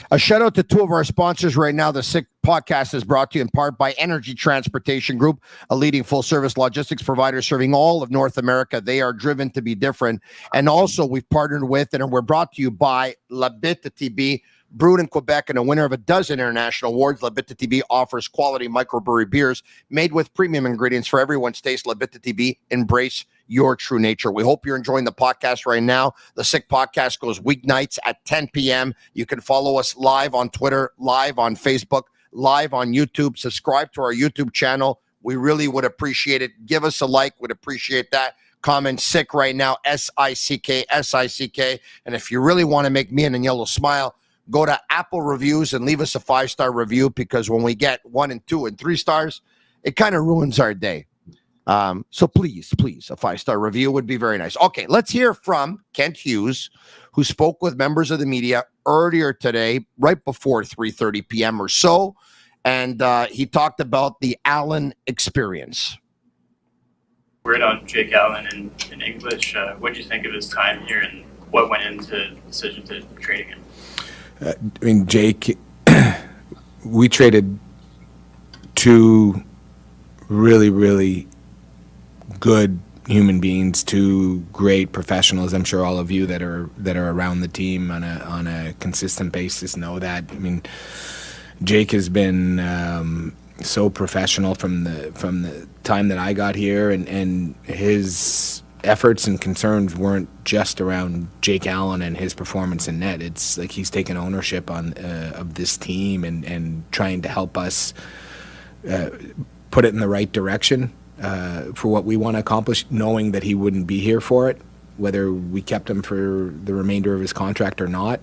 A shout out to two of our sponsors right now. The Sick Podcast is brought to you in part by Energy Transportation Group, a leading full-service logistics provider serving all of North America. They are driven to be different. And also we've partnered with and we're brought to you by La Bitte TB, brewed in Quebec and a winner of a dozen international awards. La Bitte TB offers quality microbrewery beers made with premium ingredients for everyone's taste. La Bitte TB, embrace your true nature. We hope you're enjoying the podcast right now. The Sick Podcast goes weeknights at 10 p.m. You can follow us live on Twitter, live on Facebook, live on YouTube. Subscribe to our YouTube channel. We really would appreciate it. Give us a like. Would appreciate that. Comment Sick right now, SICK, SICK. And if you really want to make me and Yellow smile, go to Apple Reviews and leave us a 5-star review, because when we get 1 and 2 and 3 stars, it kind of ruins our day. So please, a 5-star review would be very nice. Okay, let's hear from Kent Hughes, who spoke with members of the media earlier today, right before 3:30 p.m. or so, and he talked about the Allen experience. Word on Jake Allen in English. What did you think of his time here, and what went into the decision to trade him? I mean, Jake, we traded two really, really good human beings, two great professionals. I'm sure all of you that are around the team on a consistent basis know that. I mean, Jake has been so professional from the time that I got here, and his efforts and concerns weren't just around Jake Allen and his performance in net. It's like he's taken ownership of this team and trying to help us put it in the right direction for what we want to accomplish, knowing that he wouldn't be here for it, whether we kept him for the remainder of his contract or not.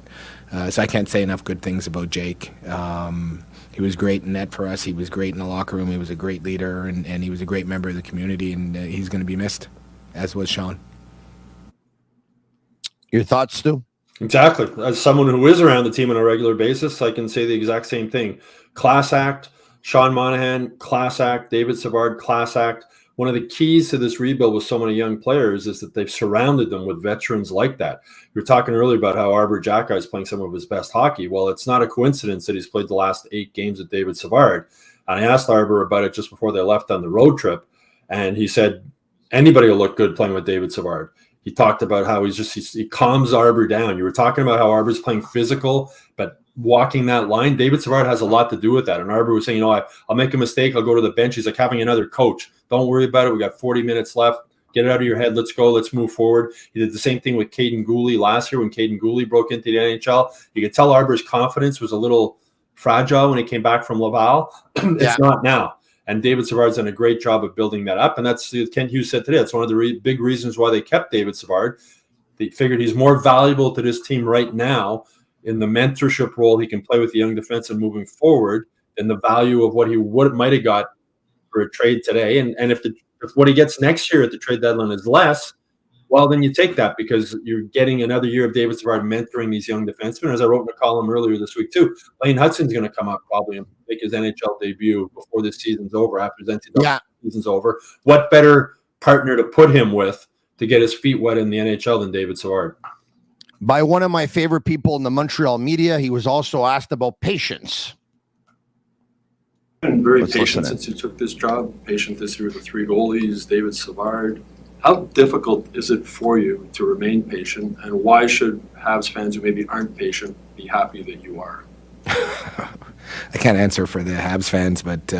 So I can't say enough good things about Jake. He was great in net for us. He was great in the locker room. He was a great leader, and he was a great member of the community, and he's going to be missed, as was Sean. Your thoughts, Stu? Exactly. As someone who is around the team on a regular basis, I can say the exact same thing. Class act. Sean Monahan, class act. David Savard, class act. One of the keys to this rebuild with so many young players is that they've surrounded them with veterans like that. You were talking earlier about how Arbor Xhekaj is playing some of his best hockey. Well, it's not a coincidence that he's played the last 8 games with David Savard. And I asked Arbor about it just before they left on the road trip, and he said anybody will look good playing with David Savard. He talked about how he calms Arbor down. You were talking about how Arbor's playing physical, but walking that line, David Savard has a lot to do with that. And Arbor was saying, I'll make a mistake, I'll go to the bench. He's like having another coach. Don't worry about it. We got 40 minutes left. Get it out of your head. Let's go. Let's move forward. He did the same thing with Caden Gooley last year when Caden Gooley broke into the NHL. You could tell Arbor's confidence was a little fragile when he came back from Laval. It's not now. And David Savard's done a great job of building that up. And that's Kent Hughes said today. That's one of the big reasons why they kept David Savard. They figured he's more valuable to this team right now in the mentorship role he can play with the young defenseman moving forward than the value of what he might have got for a trade today. And if what he gets next year at the trade deadline is less, well, then you take that because you're getting another year of David Savard mentoring these young defensemen. As I wrote in a column earlier this week too, Lane Hudson's going to come up probably and make his NHL debut before this season's over, after his NCAA season's over. What better partner to put him with to get his feet wet in the NHL than David Savard? By one of my favorite people in the Montreal media, he was also asked about patience. Been very patient since you took this job. Patient this year with the 3 goalies, David Savard. How difficult is it for you to remain patient, and why should Habs fans who maybe aren't patient be happy that you are? I can't answer for the Habs fans, but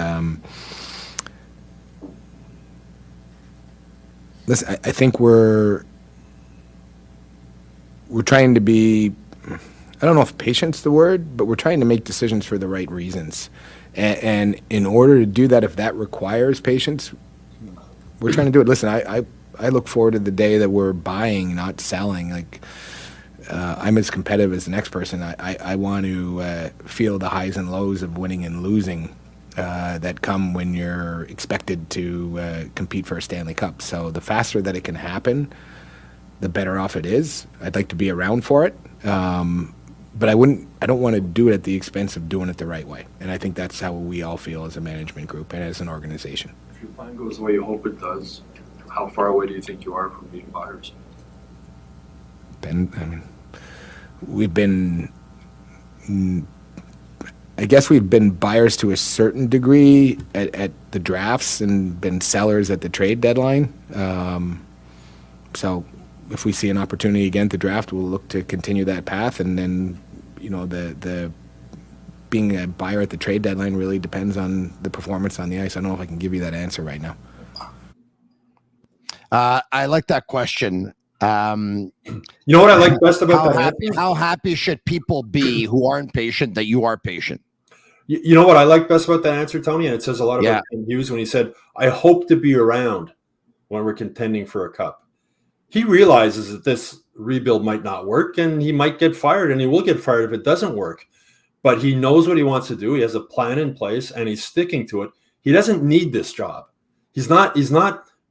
listen, I think we're trying to be, I don't know if patient's the word, but we're trying to make decisions for the right reasons. And in order to do that, if that requires patience, we're trying to do it. Listen, I look forward to the day that we're buying, not selling. Like, I'm as competitive as the next person. I want to feel the highs and lows of winning and losing that come when you're expected to compete for a Stanley Cup. So the faster that it can happen, the better off it is. I'd like to be around for it. But I don't want to do it at the expense of doing it the right way. And I think that's how we all feel as a management group and as an organization. If your plan goes the way you hope it does, how far away do you think you are from being buyers? I guess we've been buyers to a certain degree at the drafts and been sellers at the trade deadline. So if we see an opportunity again at the draft, we'll look to continue that path. And then, the being a buyer at the trade deadline really depends on the performance on the ice. I don't know if I can give you that answer right now. I like that question. You know what I like best about that? How happy should people be who aren't patient that you are patient? You know what I like best about that answer, Tony? And it says a lot about Ken Hughes when he said, I hope to be around when we're contending for a cup. He realizes that this rebuild might not work, and he might get fired, and he will get fired if it doesn't work. But he knows what he wants to do. He has a plan in place, and he's sticking to it. He doesn't need this job. He's not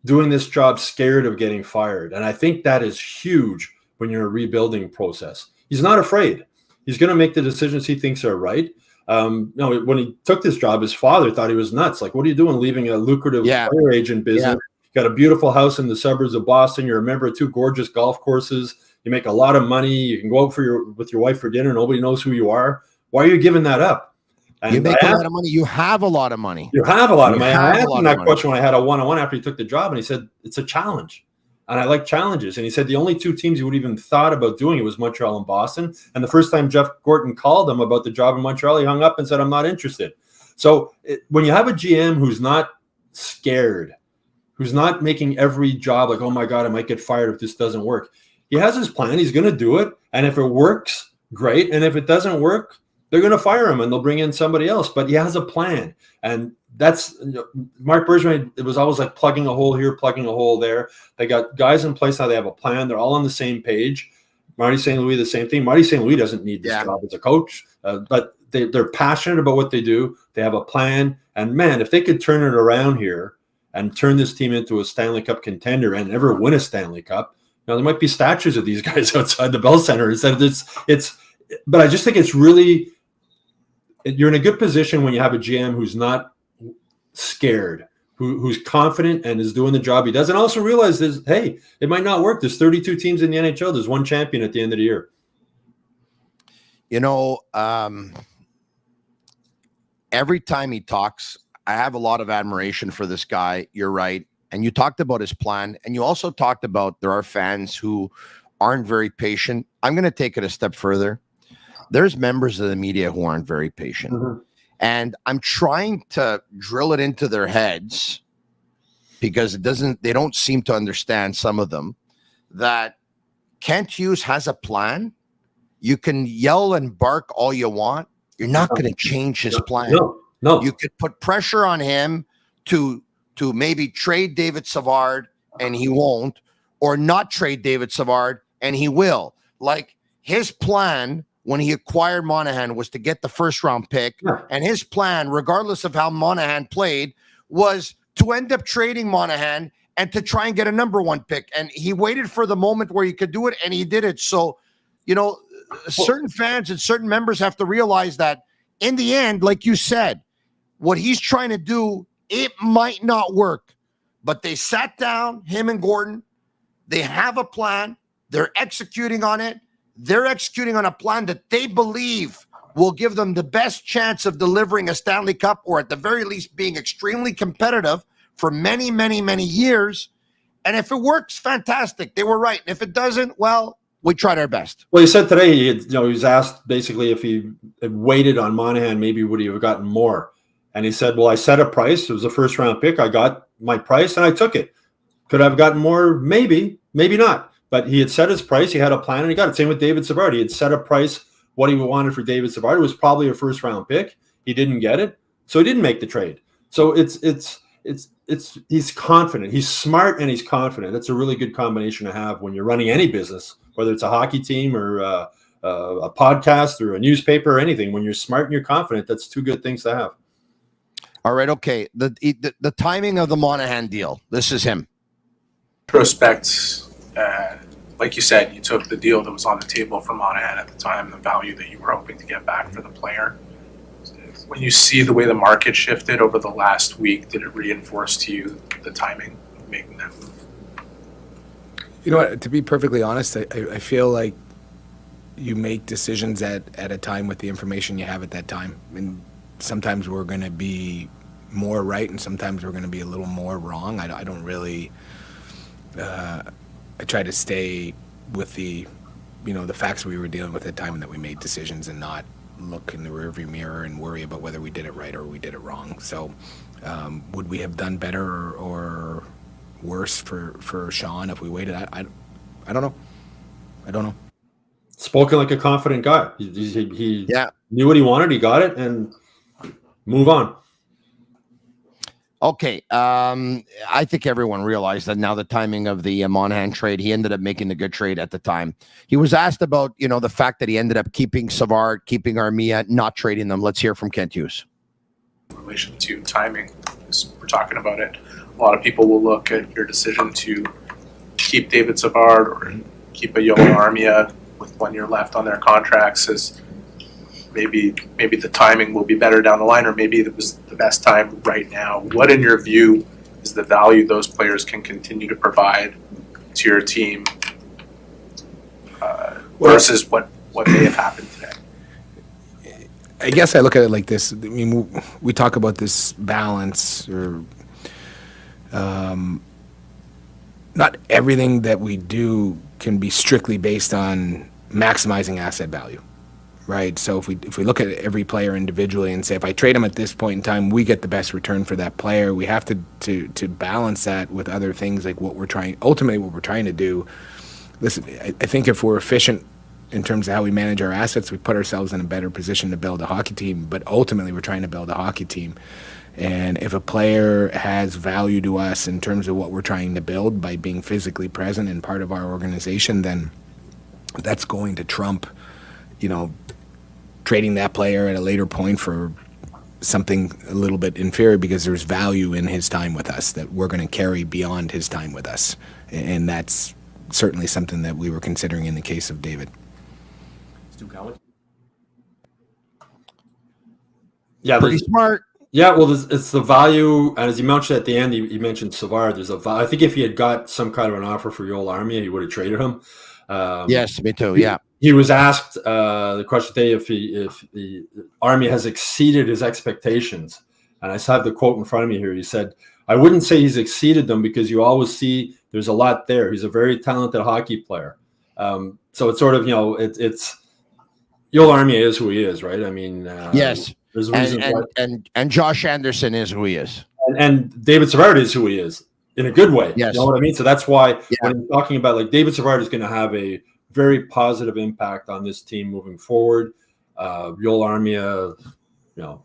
doing this job scared of getting fired. And I think that is huge when you're in a rebuilding process. He's not afraid. He's going to make the decisions he thinks are right. No, when he took this job, his father thought he was nuts. Like, what are you doing leaving a lucrative player agent business? Yeah. You got a beautiful house in the suburbs of Boston. You're a member of 2 gorgeous golf courses. You make a lot of money. You can go out with your wife for dinner. Nobody knows who you are. Why are you giving that up? And you make a lot of money. You have a lot of money. You have a lot of money. I asked him that question when I had a one-on-one after he took the job, and he said, it's a challenge. And I like challenges. And he said the only 2 teams he would even thought about doing it was Montreal and Boston. And the first time Jeff Gorton called him about the job in Montreal, he hung up and said, I'm not interested. So when you have a GM who's not scared, who's not making every job like, oh my God, I might get fired if this doesn't work. He has his plan. He's going to do it. And if it works, great. And if it doesn't work, they're going to fire him and they'll bring in somebody else. But he has a plan. And that's Mark Bergevin. It was always like plugging a hole here, plugging a hole there. They got guys in place now. They have a plan. They're all on the same page. Marty St. Louis, the same thing. Marty St. Louis doesn't need this job as a coach, but they're passionate about what they do. They have a plan. And man, if they could turn it around here and turn this team into a Stanley Cup contender and ever win a Stanley Cup, there might be statues of these guys outside the Bell Center. But I just think it's really, you're in a good position when you have a GM who's not scared, who's confident and is doing the job he does, and also realizes, hey, it might not work. There's 32 teams in the NHL. There's 1 champion at the end of the year. You know, every time he talks, I have a lot of admiration for this guy. You're right. And you talked about his plan, and you also talked about there are fans who aren't very patient. I'm going to take it a step further. There's members of the media who aren't very patient. Mm-hmm. And I'm trying to drill it into their heads because they don't seem to understand, some of them, that Kent Hughes has a plan. You can yell and bark all you want. You're not going to change his plan. No. You could put pressure on him to maybe trade David Savard, and he won't, or not trade David Savard, and he will. Like, his plan when he acquired Monahan was to get the first-round pick, and his plan, regardless of how Monahan played, was to end up trading Monahan and to try and get a number 1 pick. And he waited for the moment where he could do it, and he did it. So, you know, certain fans and certain members have to realize that in the end, like you said, what he's trying to do, it might not work. But they sat down, him and Gordon. They have a plan. They're executing on it. They're executing on a plan that they believe will give them the best chance of delivering a Stanley Cup, or at the very least being extremely competitive for many, many, many years. And if it works, fantastic. They were right. And if it doesn't, well, we tried our best. Well, he said today, he was asked basically if he had waited on Monahan, maybe would he have gotten more? And he said, well, I set a price. It was a first-round pick. I got my price, and I took it. Could I have gotten more? Maybe, maybe not. But he had set his price. He had a plan, and he got it. Same with David Savard. He had set a price. What he wanted for David Savard was probably a first-round pick. He didn't get it, so he didn't make the trade. So he's confident. He's smart and he's confident. That's a really good combination to have when you're running any business, whether it's a hockey team or a podcast or a newspaper or anything. When you're smart and you're confident, that's 2 good things to have. All right, okay. The timing of the Monahan deal. This is him. Prospect, like you said, you took the deal that was on the table for Monahan at the time, the value that you were hoping to get back for the player. When you see the way the market shifted over the last week, did it reinforce to you the timing of making that move? You know what, to be perfectly honest, I feel like you make decisions at a time with the information you have at that time. And sometimes we're going to be more right and sometimes we're going to be a little more wrong. I don't really... I try to stay with the facts we were dealing with at the time and that we made decisions, and not look in the rearview mirror and worry about whether we did it right or we did it wrong. So would we have done better or worse for Sean if we waited? I don't know. I don't know. Spoken like a confident guy. He knew what he wanted. He got it, and move on. Okay, I think everyone realized that now the timing of the Monahan trade, he ended up making the good trade at the time. He was asked about, the fact that he ended up keeping Savard, keeping Armia, not trading them. Let's hear from Kent Hughes. In relation to timing, Because we're talking about it. A lot of people will look at your decision to keep David Savard or keep a Yoel Armia with 1 year left on their contracts as maybe the timing will be better down the line, or maybe it was the best time right now. What, in your view, is the value those players can continue to provide to your team versus what may have happened today? I guess I look at it like this. I mean, we talk about this balance, or not everything that we do can be strictly based on maximizing asset value, right? So if we look at every player individually and say, if I trade him at this point in time, we get the best return for that player. We have to balance that with other things, like what we're trying to do. Listen, I think if we're efficient in terms of how we manage our assets, we put ourselves in a better position to build a hockey team. But ultimately, we're trying to build a hockey team. And if a player has value to us in terms of what we're trying to build by being physically present and part of our organization, then that's going to trump, trading that player at a later point for something a little bit inferior, because there's value in his time with us that we're going to carry beyond his time with us. And that's certainly something that we were considering in the case of David. Stu Cowan? Yeah, pretty smart. Yeah, well, it's the value, and as you mentioned at the end, you mentioned Savard. There's a value. I think if he had got some kind of an offer for Yoel Armia, he would have traded him. Yes, me too. Yeah, he was asked the question today if the Armia has exceeded his expectations, and I have the quote in front of me here. He said, "I wouldn't say he's exceeded them, because you always see there's a lot there. He's a very talented hockey player." So it's sort of it's Yoel Armia is who he is, right? I mean, yes. There's reasons and Josh Anderson is who he is. And David Savard is who he is, in a good way. Yes. You know what I mean? So that's why when I'm talking about, like, David Savard is going to have a very positive impact on this team moving forward. Yoel Armia,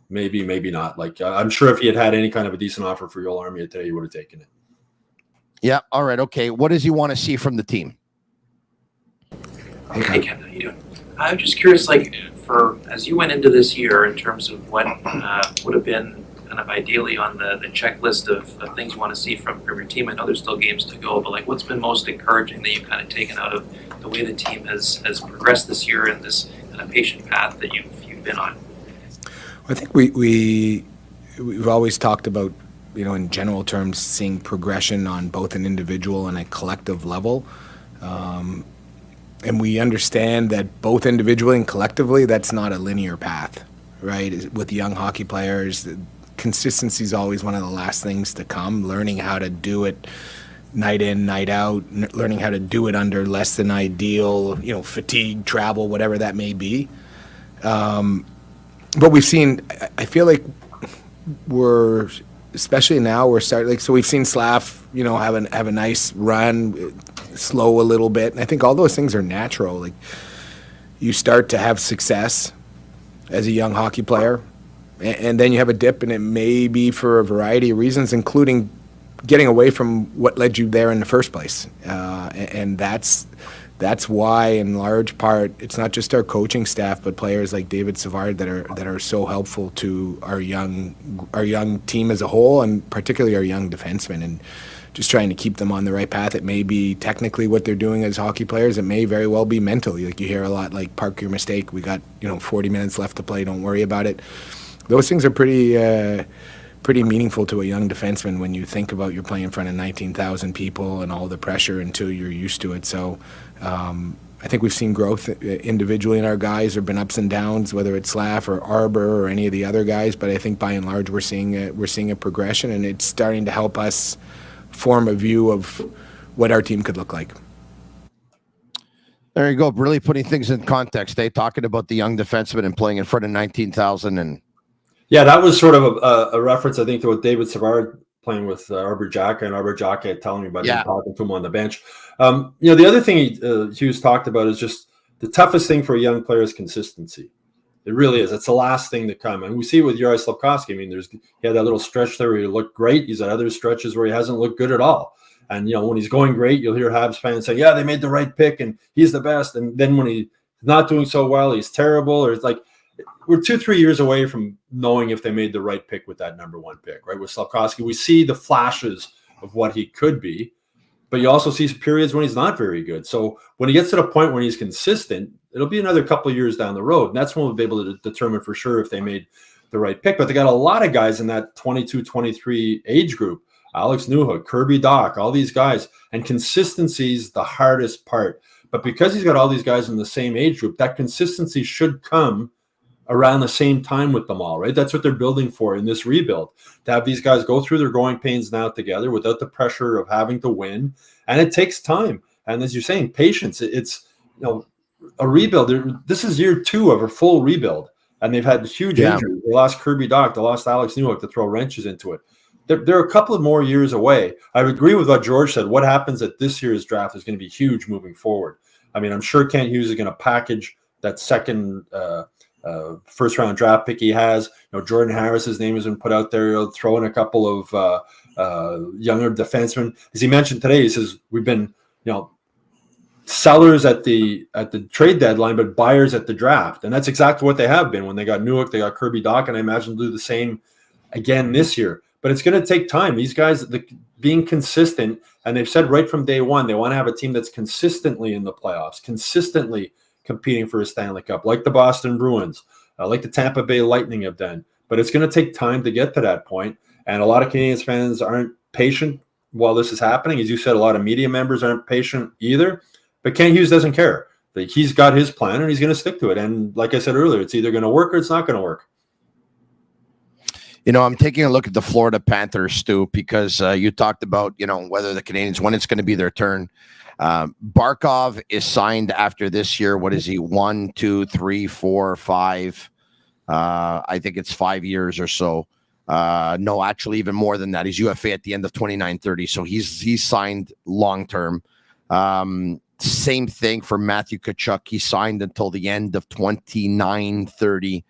maybe not. Like, I'm sure if he had any kind of a decent offer for Yoel Armia today, he would have taken it. Yeah. All right. Okay. What does he want to see from the team? Hey, Ken, how you doing? I'm just curious, as you went into this year, in terms of what would have been kind of ideally on the checklist of things you want to see from your team. I know there's still games to go, but what's been most encouraging that you've kind of taken out of the way the team has progressed this year and this kind of patient path that you've been on? I think we've always talked about, in general terms, seeing progression on both an individual and a collective level. And we understand that both individually and collectively, that's not a linear path, right? With young hockey players, consistency is always one of the last things to come. Learning how to do it night in, night out, learning how to do it under less than ideal, fatigue, travel, whatever that may be. But we've seen, I feel like especially now, we're starting, so we've seen Slav, have a nice run, slow a little bit. And I think all those things are natural. Like, you start to have success as a young hockey player, and then you have a dip, and it may be for a variety of reasons, including getting away from what led you there in the first place. And that's why, in large part, it's not just our coaching staff, but players like David Savard that are so helpful to our young team as a whole, and particularly our young defensemen, and just trying to keep them on the right path. It may be technically what they're doing as hockey players. It may very well be mentally. Like, you hear a lot, like, park your mistake. We got 40 minutes left to play. Don't worry about it. Those things are pretty meaningful to a young defenseman when you think about you're playing in front of 19,000 people and all the pressure until you're used to it. So I think we've seen growth individually in our guys. There have been ups and downs, whether it's Slav or Arbor or any of the other guys. But I think by and large we're seeing a progression, and it's starting to help us form a view of what our team could look like. There you go. Really putting things in context. Talking about the young defenseman and playing in front of 19,000 and. Yeah, that was sort of a reference, I think, to what David Savard playing with Arbor Jacka, and Arbor Jacka telling me about him talking to him on the bench. The other thing Hughes talked about is just the toughest thing for a young player is consistency. It really is. It's the last thing to come. And we see it with Juraj Slafkovsky. I mean, he had that little stretch there where he looked great. He's had other stretches where he hasn't looked good at all. And, when he's going great, you'll hear Habs fans say, yeah, they made the right pick and he's the best. And then when he's not doing so well, he's terrible. Or it's like, we're 2-3 years away from knowing if they made the right pick with that number 1 pick, right? With Slafkovsky, we see the flashes of what he could be, but you also see periods when he's not very good. So when he gets to the point when he's consistent, it'll be another couple of years down the road. And that's when we'll be able to determine for sure if they made the right pick. But they got a lot of guys in that 22, 23 age group. Alex Newhook, Kirby Dach, all these guys. And consistency is the hardest part. But because he's got all these guys in the same age group, that consistency should come around the same time with them all, right? That's what they're building for in this rebuild, to have these guys go through their growing pains now together without the pressure of having to win. And it takes time. And as you're saying, patience. It's, a rebuild. This is year 2 of a full rebuild. And they've had huge injuries. They lost Kirby Dach, they lost Alex Newhook to throw wrenches into it. They're a couple of more years away. I agree with what George said. What happens at this year's draft is going to be huge moving forward. I mean, I'm sure Kent Hughes is going to package that second first round draft pick he has. Jordan Harris's name has been put out there. He'll throw in a couple of younger defensemen. As he mentioned today, he says we've been, sellers at the trade deadline, but buyers at the draft. And that's exactly what they have been. When they got Newhook, they got Kirby Dach, and I imagine they'll do the same again this year. But it's going to take time. These guys, being consistent, and they've said right from day one, they want to have a team that's consistently in the playoffs, consistently competing for a Stanley Cup, like the Boston Bruins, like the Tampa Bay Lightning have done. But it's going to take time to get to that point. And a lot of Canadiens fans aren't patient while this is happening. As you said, a lot of media members aren't patient either. But Kent Hughes doesn't care. He's got his plan, and he's going to stick to it. And like I said earlier, it's either going to work or it's not going to work. I'm taking a look at the Florida Panthers, Stu, because you talked about, whether the Canadiens, when it's going to be their turn. Barkov is signed after this year. What is he? 1, 2, 3, 4, 5. I think it's 5 years or so. No, actually even more than that. He's UFA at the end of 29-30. So he's signed long-term. Same thing for Matthew Tkachuk. He signed until the end of 29-30.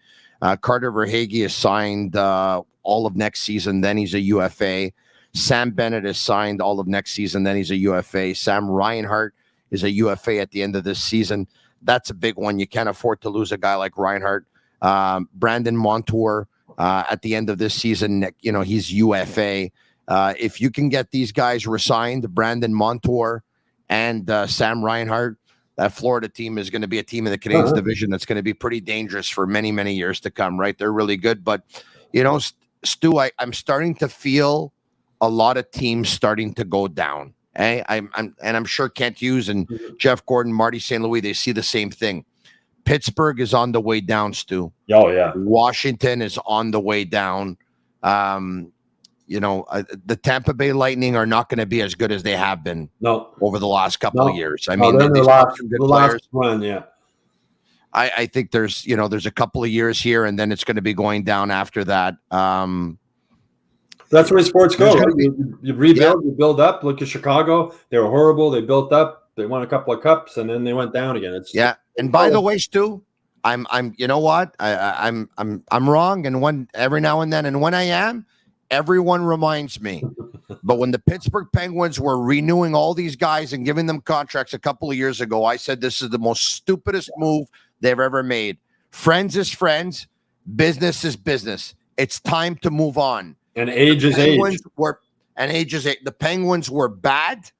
Carter Verhaeghe is signed all of next season. Then he's a UFA. Sam Bennett is signed all of next season. Then he's a UFA. Sam Reinhart is a UFA at the end of this season. That's a big one. You can't afford to lose a guy like Reinhart. Brandon Montour at the end of this season, he's UFA. If you can get these guys resigned, Brandon Montour and Sam Reinhart, that Florida team is going to be a team in the Canadiens division that's going to be pretty dangerous for many, many years to come, right? They're really good. But, Stu, I'm starting to feel a lot of teams starting to go down. I'm sure Kent Hughes and Jeff Gordon, Marty St. Louis, they see the same thing. Pittsburgh is on the way down, Stu. Oh, yeah. Washington is on the way down. The Tampa Bay Lightning are not going to be as good as they have been over the last couple of years. I mean, the last one, yeah. I think there's a couple of years here, and then it's going to be going down after that. That's where sports go. Right? You rebuild, you build up. Look at Chicago; they were horrible. They built up. They won a couple of cups, and then they went down again. And by the way, Stu, I'm you know what? I'm wrong, and every now and then, and when I am, everyone reminds me. But when the Pittsburgh Penguins were renewing all these guys and giving them contracts a couple of years ago, I said this is the most stupidest move they've ever made. Friends is friends, business is business. It's time to move on. And age is age. The Penguins were bad,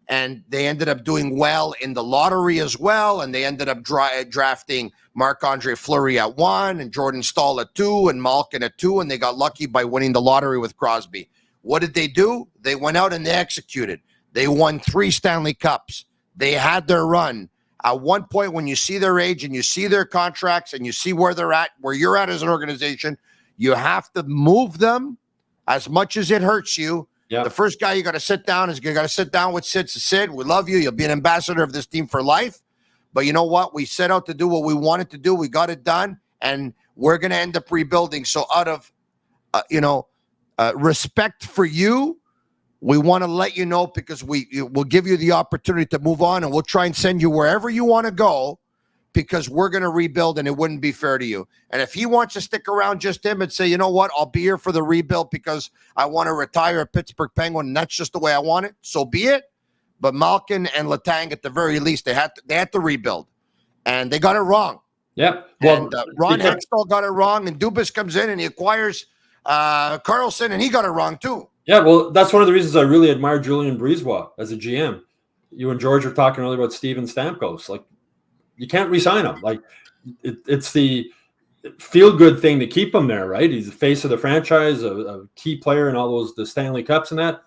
and they ended up doing well in the lottery as well, and they ended up drafting Marc-Andre Fleury at 1 and Jordan Staal at 2 and Malkin at 2, and they got lucky by winning the lottery with Crosby. What did they do? They went out and they executed. They won 3 Stanley Cups. They had their run. At one point, when you see their age and you see their contracts and you see where they're at, where you're at as an organization, you have to move them as much as it hurts you. Yep. The first guy you got to sit down with Sid. We love you. You'll be an ambassador of this team for life. But you know what? We set out to do what we wanted to do. We got it done, and we're going to end up rebuilding. So out of, respect for you, we want to let you know, because we'll give you the opportunity to move on, and we'll try and send you wherever you want to go, because we're going to rebuild, and it wouldn't be fair to you. And if he wants to stick around, just him, and say, you know what, I'll be here for the rebuild because I want to retire a Pittsburgh Penguin, and that's just the way I want it, so be it. But Malkin and Letang, at the very least, they had to rebuild, and they got it wrong. Yeah. Well, And Ron Hextall got it wrong, and Dubas comes in and he acquires Carlson, and he got it wrong too. Yeah, well, that's one of the reasons I really admire Julian Brisebois as a GM. You and George were talking earlier about Steven Stamkos. Like, you can't re-sign him. Like, it's the feel-good thing to keep him there, right? He's the face of the franchise, a key player in all the Stanley Cups and that.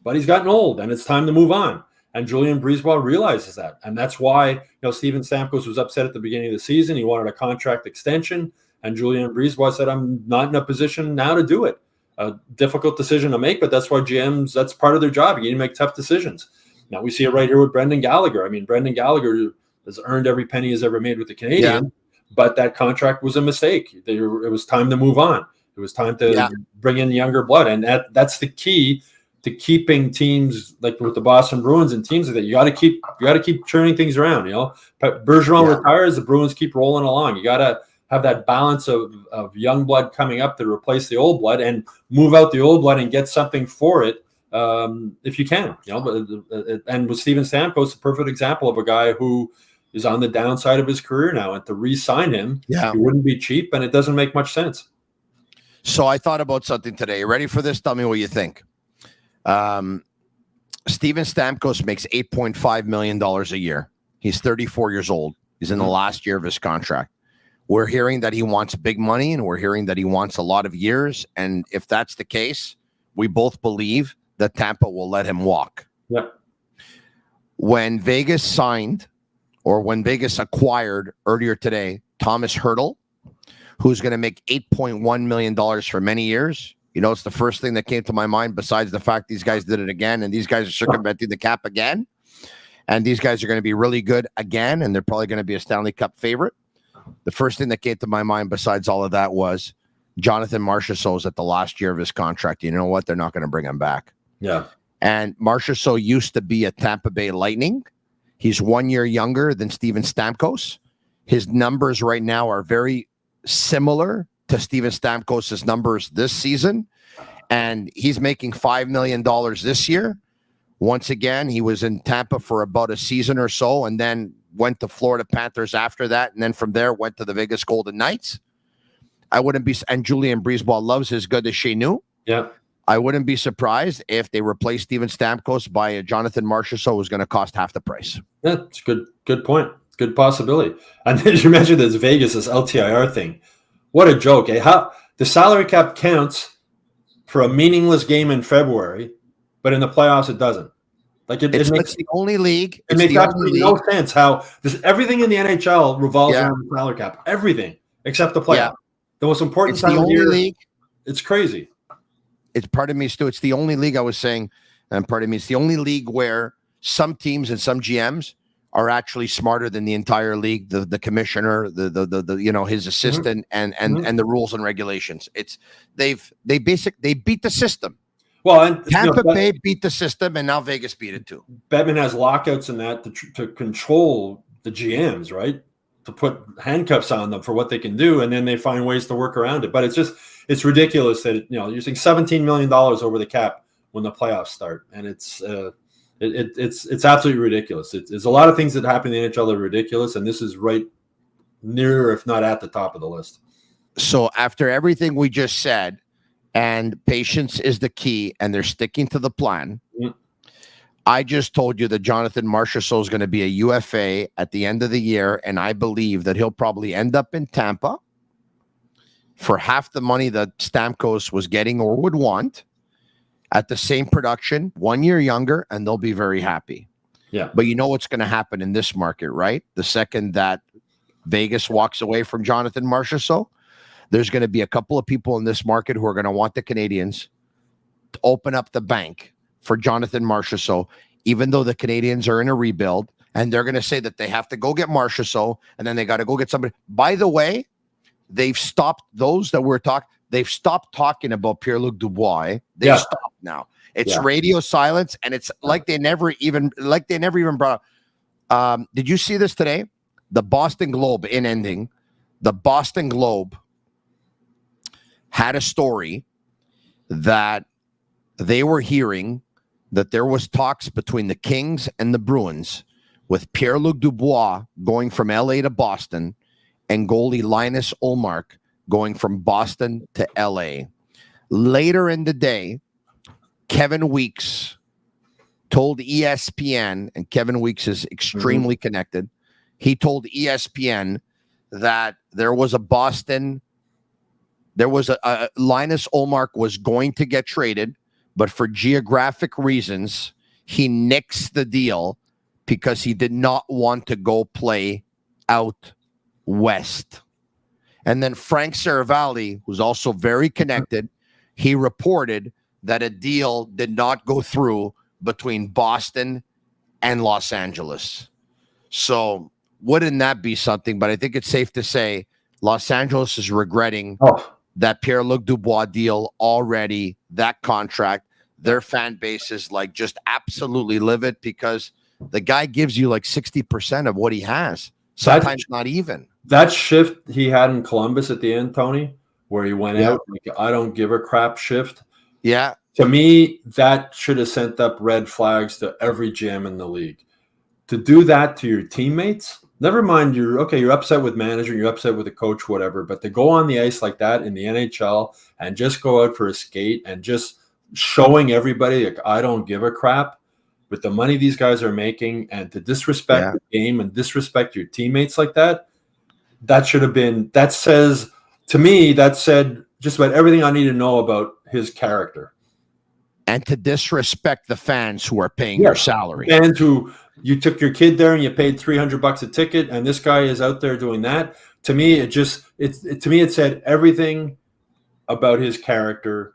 But he's gotten old, and it's time to move on. And Julian Brisebois realizes that. And that's why, Steven Stamkos was upset at the beginning of the season. He wanted a contract extension. And Julian Brisebois said, I'm not in a position now to do it. A difficult decision to make, but that's why GMs, that's part of their job. You need to make tough decisions. Now, we see it right here with Brendan Gallagher. I mean, Brendan Gallagher has earned every penny he's ever made with the Canadiens, but that contract was a mistake. It was time to move on. It was time to bring in younger blood. And that's the key to keeping teams like with the Boston Bruins and teams like that. You got to keep turning things around. Bergeron retires, the Bruins keep rolling along. You got to have that balance of young blood coming up to replace the old blood and move out the old blood and get something for it if you can. And with Steven Stamkos, a perfect example of a guy who is on the downside of his career now, and to re-sign him, it wouldn't be cheap, and it doesn't make much sense. So I thought about something today. You ready for this? Tell me what you think. Steven Stamkos makes $8.5 million a year. He's 34 years old. He's in the last year of his contract. We're hearing that he wants big money, and we're hearing that he wants a lot of years. And if that's the case, we both believe that Tampa will let him walk. Yeah. When Vegas signed, or when Vegas acquired earlier today, Thomas Hertl, who's going to make $8.1 million for many years, it's the first thing that came to my mind, besides the fact these guys did it again, and these guys are circumventing the cap again, and these guys are going to be really good again, and they're probably going to be a Stanley Cup favorite. The first thing that came to my mind besides all of that was Jonathan Marchessault's at the last year of his contract. You know what? They're not going to bring him back. Yeah. And Marchessault used to be a Tampa Bay Lightning. He's 1 year younger than Steven Stamkos. His numbers right now are very similar to Steven Stamkos' numbers this season. And he's making $5 million this year. Once again, he was in Tampa for about a season or so, and then went to Florida Panthers after that, and then from there went to the Vegas Golden Knights. And Julian Brisebois loves his good as chez nous. Yeah. I wouldn't be surprised if they replace Steven Stamkos by a Jonathan Marchessault, who's going to cost half the price. Yeah, it's a good point. Good possibility. And then you mentioned this LTIR thing. What a joke, eh? How the salary cap counts for a meaningless game in February, but in the playoffs it doesn't. Like it's the only league. It makes absolutely no sense how everything in the NHL revolves around the salary cap. Everything except the playoff. Yeah. The most important time of the year. League. It's crazy. It's pardon me, Stu. It's the only league I was saying, and pardon me, it's the only league where some teams and some GMs are actually smarter than the entire league, the commissioner, the his assistant, and the rules and regulations. They beat the system. Well, and Tampa Bay beat the system, and now Vegas beat it too. Bettman has lockouts in that to control the GMs, right? To put handcuffs on them for what they can do, and then they find ways to work around it. But it's ridiculous that you're using $17 million over the cap when the playoffs start, and it's absolutely ridiculous. There's a lot of things that happen in the NHL that are ridiculous, and this is right near, if not at the top of the list. So after everything we just said, and patience is the key, and they're sticking to the plan. Mm-hmm. I just told you that Jonathan Marchessault is going to be a UFA at the end of the year, and I believe that he'll probably end up in Tampa for half the money that Stamkos was getting or would want at the same production, 1 year younger, and they'll be very happy. Yeah. But you know what's going to happen in this market, right? The second that Vegas walks away from Jonathan Marchessault, there's going to be a couple of people in this market who are going to want the Canadiens to open up the bank for Jonathan Marchessault, even though the Canadiens are in a rebuild, and they're going to say that they have to go get Marchessault, and then they got to go get somebody. By the way, they've stopped those that we're talking. They've stopped talking about Pierre-Luc Dubois. Eh? They've stopped now. It's radio silence, and it's like they never even brought up. Did you see this today? The Boston Globe the Boston Globe had a story that they were hearing that there was talks between the Kings and the Bruins with Pierre-Luc Dubois going from LA to Boston, and goalie Linus Ullmark going from Boston to LA. Later in the day, Kevin Weeks told ESPN, and Kevin Weeks is extremely connected. He told ESPN that there was a Linus Ullmark was going to get traded, but for geographic reasons, he nixed the deal because he did not want to go play out west. And then Frank Saravalli, who's also very connected, he reported that a deal did not go through between Boston and Los Angeles. So wouldn't that be something? But I think it's safe to say Los Angeles is regretting that Pierre-Luc Dubois deal already, that contract. Their fan base is like just absolutely livid because the guy gives you like 60% of what he has. Sometimes not even. That shift he had in Columbus at the end, Tony, where he went out, like, I don't give a crap shift. Yeah. To me, that should have sent up red flags to every GM in the league. To do that to your teammates, never mind you're upset with manager, you're upset with the coach, whatever, but to go on the ice like that in the NHL and just go out for a skate and just showing everybody, like, I don't give a crap with the money these guys are making, and to disrespect the game and disrespect your teammates like that, that should have been, that said just about everything I need to know about his character. And to disrespect the fans who are paying your salary. Fans who you took your kid there and you paid $300 a ticket, and this guy is out there doing that. To me, it said everything about his character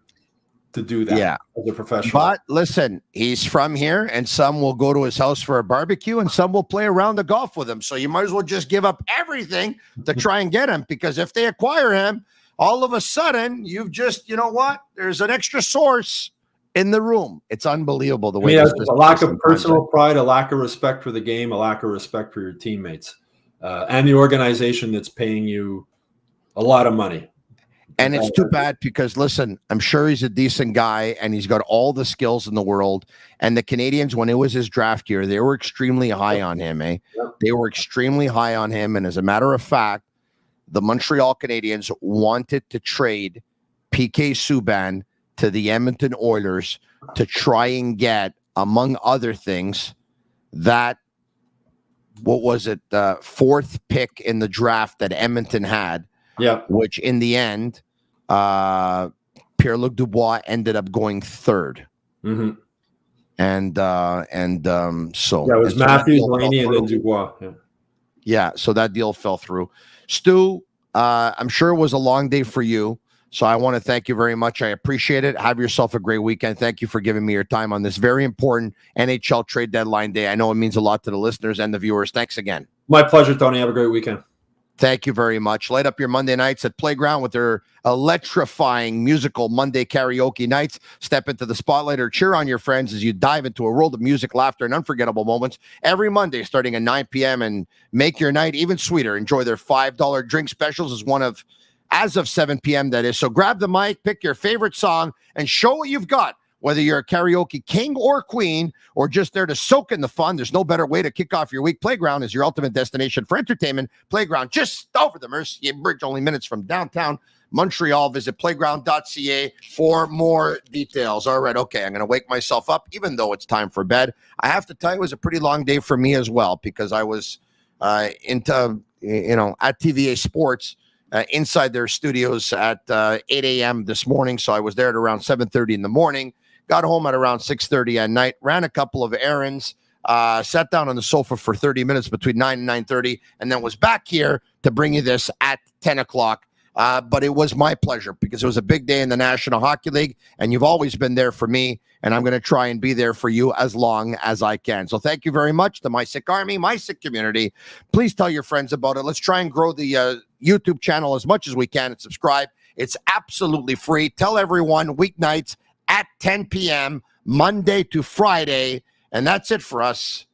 to do that as a professional. But listen, he's from here, and some will go to his house for a barbecue, and some will play a round of golf with him. So you might as well just give up everything to try and get him, because if they acquire him, all of a sudden you've just, you know what? There's an extra source in the room. It's unbelievable the way there's a lack of personal pride, a lack of respect for the game, a lack of respect for your teammates, and the organization that's paying you a lot of money. And it's too bad because, listen, I'm sure he's a decent guy and he's got all the skills in the world. And the Canadiens, when it was his draft year, they were extremely high on him. They were extremely high on him. And as a matter of fact, the Montreal Canadiens wanted to trade PK Subban to the Edmonton Oilers to try and get, among other things, that, what was it, the fourth pick in the draft that Edmonton had, which in the end, Pierre-Luc Dubois ended up going third. Mm-hmm. And so it was Matthews, Laney, and then Dubois. So that deal fell through. Stu, I'm sure it was a long day for you. So I want to thank you very much. I appreciate it. Have yourself a great weekend. Thank you for giving me your time on this very important NHL trade deadline day. I know it means a lot to the listeners and the viewers. Thanks again. My pleasure, Tony. Have a great weekend. Thank you very much. Light up your Monday nights at Playground with their electrifying musical Monday karaoke nights. Step into the spotlight or cheer on your friends as you dive into a world of music, laughter, and unforgettable moments every Monday starting at 9 p.m. and make your night even sweeter. Enjoy their $5 drink specials as of 7 p.m. that is. So grab the mic, pick your favorite song, and show what you've got. Whether you're a karaoke king or queen or just there to soak in the fun, there's no better way to kick off your week. Playground is your ultimate destination for entertainment. Playground just over the Mercier Bridge, only minutes from downtown Montreal. Visit playground.ca for more details. All right, okay, I'm going to wake myself up even though it's time for bed. I have to tell you, it was a pretty long day for me as well because I was at TVA Sports inside their studios at 8 a.m. this morning. So I was there at around 7:30 in the morning. Got home at around 6:30 at night, ran a couple of errands, sat down on the sofa for 30 minutes between 9 and 9:30, and then was back here to bring you this at 10 o'clock. But it was my pleasure because it was a big day in the National Hockey League, and you've always been there for me, and I'm going to try and be there for you as long as I can. So thank you very much to my Sick Army, my Sick community. Please tell your friends about it. Let's try and grow the YouTube channel as much as we can and subscribe. It's absolutely free. Tell everyone weeknights at 10 p.m., Monday to Friday. And that's it for us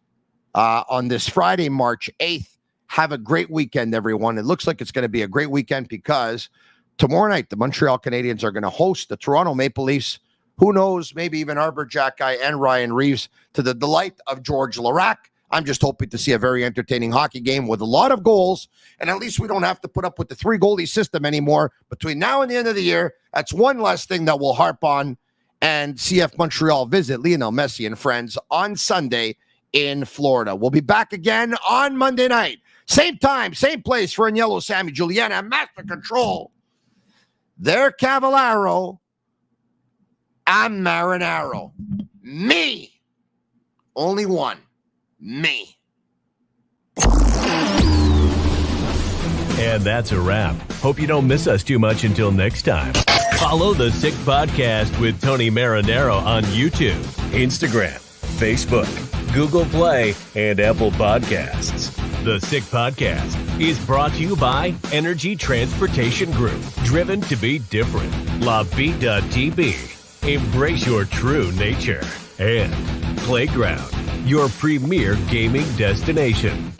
on this Friday, March 8th. Have a great weekend, everyone. It looks like it's going to be a great weekend because tomorrow night, the Montreal Canadiens are going to host the Toronto Maple Leafs. Who knows, maybe even Arbor Jack Guy and Ryan Reeves to the delight of George Laraque. I'm just hoping to see a very entertaining hockey game with a lot of goals, and at least we don't have to put up with the 3-goalie system anymore between now and the end of the year. That's one less thing that we'll harp on, and CF Montreal visit Lionel Messi and friends on Sunday in Florida. We'll be back again on Monday night. Same time, same place for Agnello, Sammy, Juliana, Master Control. They're Cavallaro. I'm Marinaro. Me. Only one. Me. And that's a wrap. Hope you don't miss us too much until next time. Follow the Sick Podcast with Tony Marinaro on YouTube, Instagram, Facebook, Google Play, and Apple Podcasts. The Sick Podcast is brought to you by Energy Transportation Group, driven to be different. LaVie.tv, embrace your true nature. And Playground, your premier gaming destination.